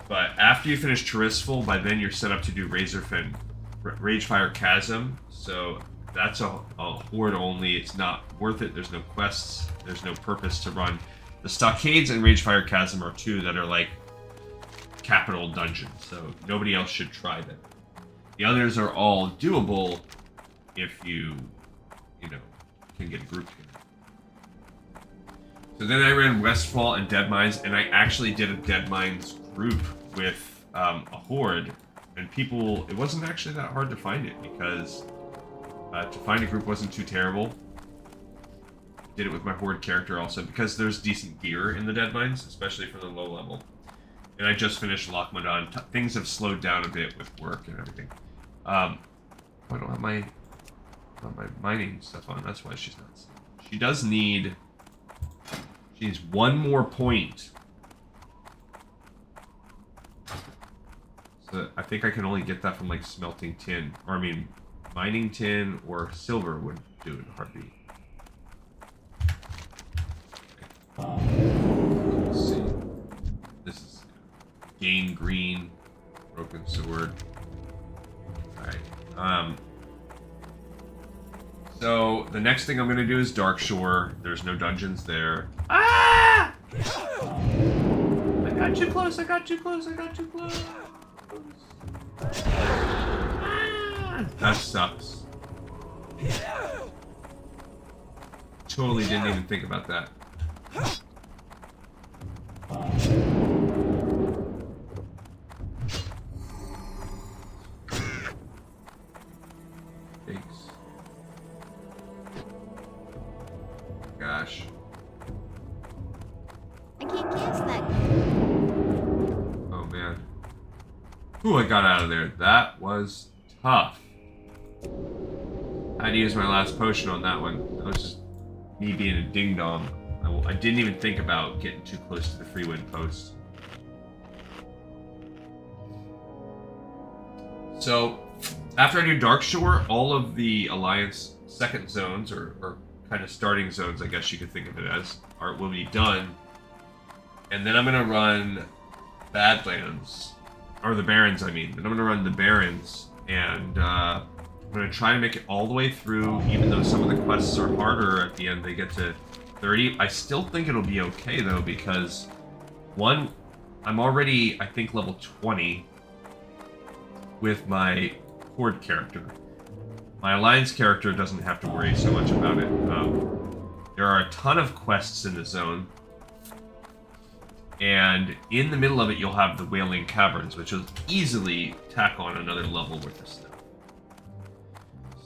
But after you finish Terrisful, by then you're set up to do Ragefire Chasm. So that's a Horde only. It's not worth it. There's no quests. There's no purpose to run. The Stockades and Ragefire Chasm are 2 that are like capital dungeons. So nobody else should try them. The others are all doable if you can get a group together. So then I ran Westfall and Deadmines, and I actually did a Deadmines group with a Horde, and it wasn't actually that hard to find it, because to find a group wasn't too terrible. Did it with my Horde character also, because there's decent gear in the Deadmines, especially for the low level. And I just finished Lochmadon. Things have slowed down a bit with work and everything. I don't have my mining stuff on, that's why she's not seeing. She does need... She needs 1 more point. So I think I can only get that from like smelting tin, or I mean, mining tin or silver would do it in a heartbeat. Okay. Let's see. This is gain green, broken sword. All right. So the next thing I'm gonna do is Dark Shore. There's no dungeons there. Ah! I got too close. I got too close. I got too close. Ah! That sucks. Totally didn't even think about that. Thanks. Gosh. I can't cast that. Oh man. Ooh, I got out of there. That was tough. I had to use my last potion on that one. That was just me being a ding dong. I didn't even think about getting too close to the free wind post. So, after I do Dark Shore, all of the Alliance second zones, or kind of starting zones, I guess you could think of it as, will be done. And then I'm going to run Badlands, or the Barrens, I mean. And I'm going to run the Barrens, and I'm going to try to make it all the way through, even though some of the quests are harder at the end. They get to 30. I still think it'll be okay, though, because, one, I'm already, I think, level 20 with my Horde character. My Alliance character doesn't have to worry so much about it. There are a ton of quests in the zone, and in the middle of it you'll have the Wailing Caverns, which will easily tack on another level with this stuff.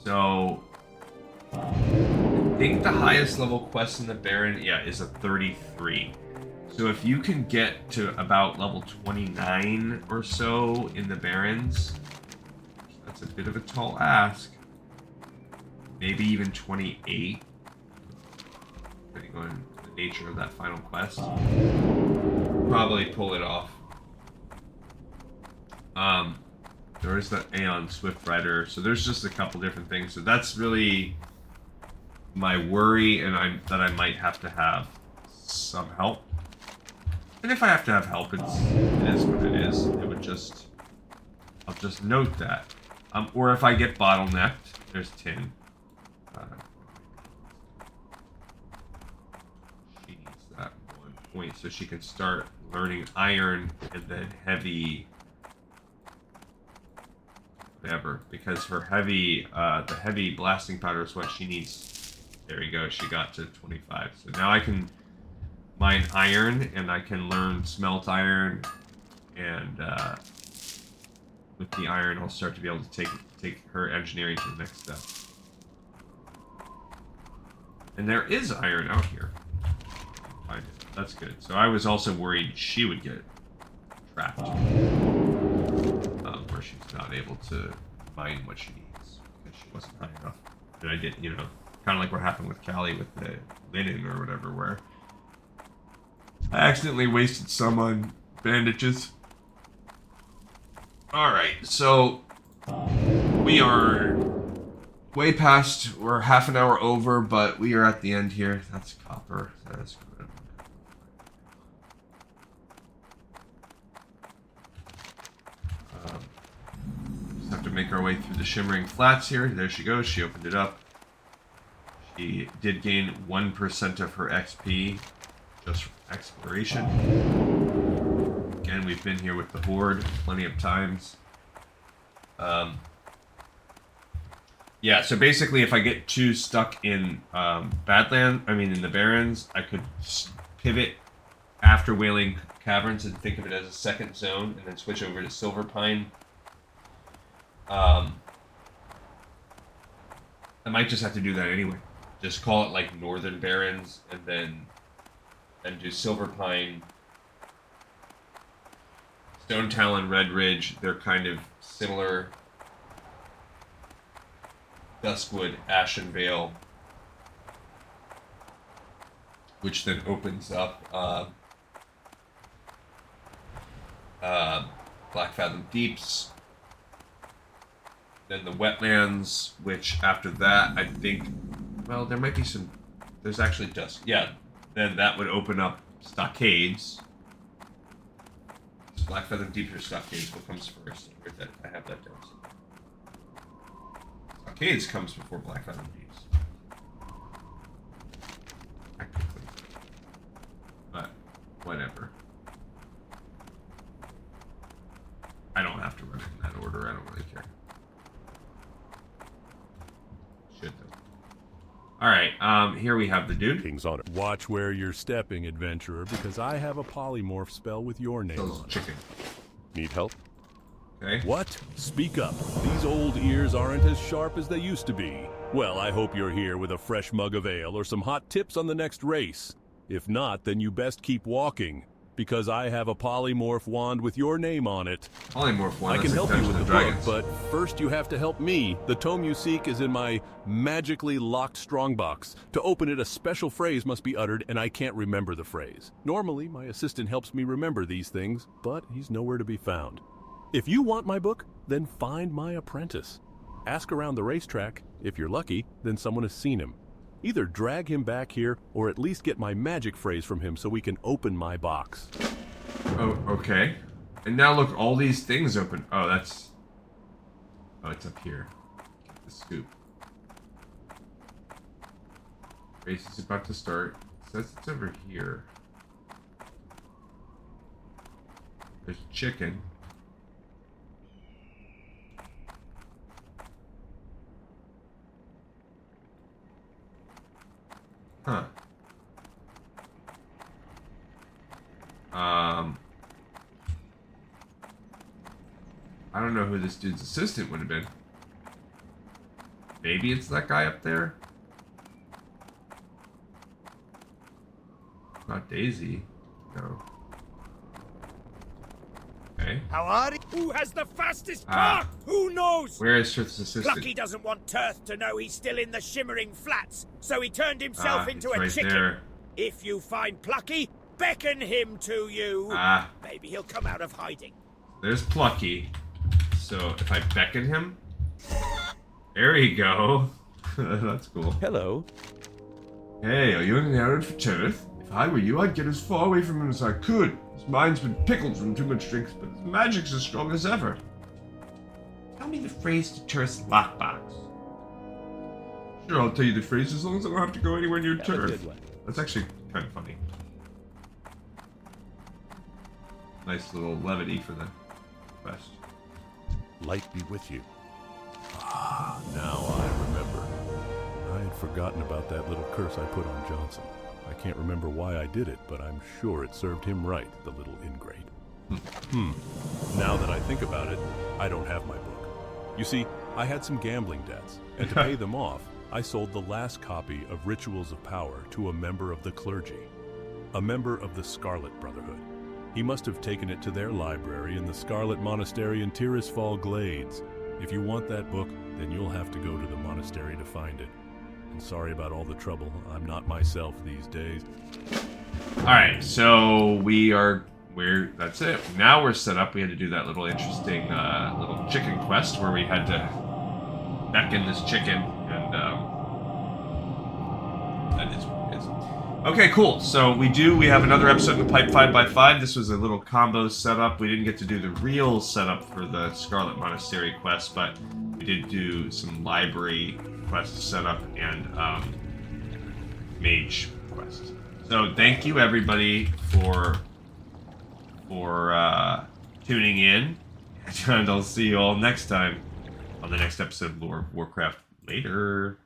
So, I think the highest level quest in the Baron, yeah, is a 33. So if you can get to about level 29 or so in the Barrens, that's a bit of a tall ask. Maybe even 28, depending on the nature of that final quest. Probably pull it off. There is that Aeon Swift Rider, so there's just a couple different things. So that's really my worry, and that I might have to have some help. And if I have to have help, it is what it is. I'll just note that. Or if I get bottlenecked, there's tin. She needs that 1 point so she can start learning iron and then heavy, whatever, because her heavy, the heavy blasting powder is what she needs. There you go, she got to 25. So now I can mine iron, and I can learn smelt iron, and with the iron I'll start to be able to take her engineering to the next step. And there is iron out here. Find it. That's good. So I was also worried she would get trapped, where she's not able to mine what she needs because she wasn't high enough. And I did, kind of like what happened with Callie with the linen or whatever, where I accidentally wasted some on bandages. Alright, so we are way past, we're half an hour over, but we are at the end here. That's copper. That's good. Just have to make our way through the Shimmering Flats here. There she goes. She opened it up. She did gain 1% of her XP just from exploration. Again, we've been here with the Horde plenty of times. Yeah, so basically if I get too stuck in in the Barrens, I could pivot after Wailing Caverns and think of it as a second zone and then switch over to Silverpine. I might just have to do that anyway. Just call it like Northern Barrens and then do Silverpine. Stone Talon, Red Ridge, they're kind of similar. Duskwood, Ashen Vale, which then opens up Black Fathom Deeps, then the wetlands, which after that, I think, well, there might be some, there's actually dust. Yeah, then that would open up stockades. Blackfeather Deep or stockades, what comes first? I have that down. Stockades comes before Blackfeather Deeps. Technically. But, whatever. I don't have to run it in that order, I don't really care. Should though. Alright, here we have the dude. King's on it. Watch where you're stepping, adventurer, because I have a polymorph spell with your name on it. Chicken. Need help? Okay. What? Speak up. These old ears aren't as sharp as they used to be. Well, I hope you're here with a fresh mug of ale or some hot tips on the next race. If not, then you best keep walking, because I have a polymorph wand with your name on it. Polymorph wand. I can help you with the book, Dragons. but first you have to help me. The tome you seek is in my magically locked strongbox. To open it, a special phrase must be uttered, and I can't remember the phrase. Normally, my assistant helps me remember these things, but he's nowhere to be found. If you want my book, then find my apprentice. Ask around the racetrack. If you're lucky, then someone has seen him. Either drag him back here, or at least get my magic phrase from him so we can open my box. Oh, okay. And now look, all these things open. Oh, that's... Oh, it's up here. Get the scoop. Race is about to start. It says it's over here. There's chicken. Huh. I don't know who this dude's assistant would have been. Maybe it's that guy up there? Not Daisy. No. Okay. How are you? Who has the fastest car? Who knows? Where is Tirth's assistant? Plucky doesn't want Tirth to know he's still in the Shimmering Flats, so he turned himself into a right chicken. there. If you find Plucky, beckon him to you. Maybe he'll come out of hiding. There's Plucky. So if I beckon him, there you go. That's cool. Hello. Hey, are you on an errand for Tirth? If I were you, I'd get as far away from him as I could. His mind's been pickled from too much drink, but his magic's as strong as ever. Tell me the phrase to Tirth's lockbox. Sure, I'll tell you the phrase as long as I don't have to go anywhere near Tirth. That's actually kind of funny. Nice little levity for the quest. Light be with you. Ah, now I remember. I had forgotten about that little curse I put on Johnson. I can't remember why I did it, but I'm sure it served him right, the little ingrate. Now that I think about it, I don't have my book. You see, I had some gambling debts, and to pay them off, I sold the last copy of Rituals of Power to a member of the clergy, a member of the Scarlet Brotherhood. He must have taken it to their library in the Scarlet Monastery in Tirisfal Glades. If you want that book, then you'll have to go to the monastery to find it. And sorry about all the trouble. I'm not myself these days. Alright, so that's it. Now we're set up. We had to do that little interesting little chicken quest where we had to beckon this chicken, and that is what it is. Okay, cool. So we have another episode of the Pipe 5x5. This was a little combo setup. We didn't get to do the real setup for the Scarlet Monastery quest, but we did do some library quest setup and mage quest. So thank you everybody for tuning in, and I'll see you all next time on the next episode of Lore of Warcraft. Later.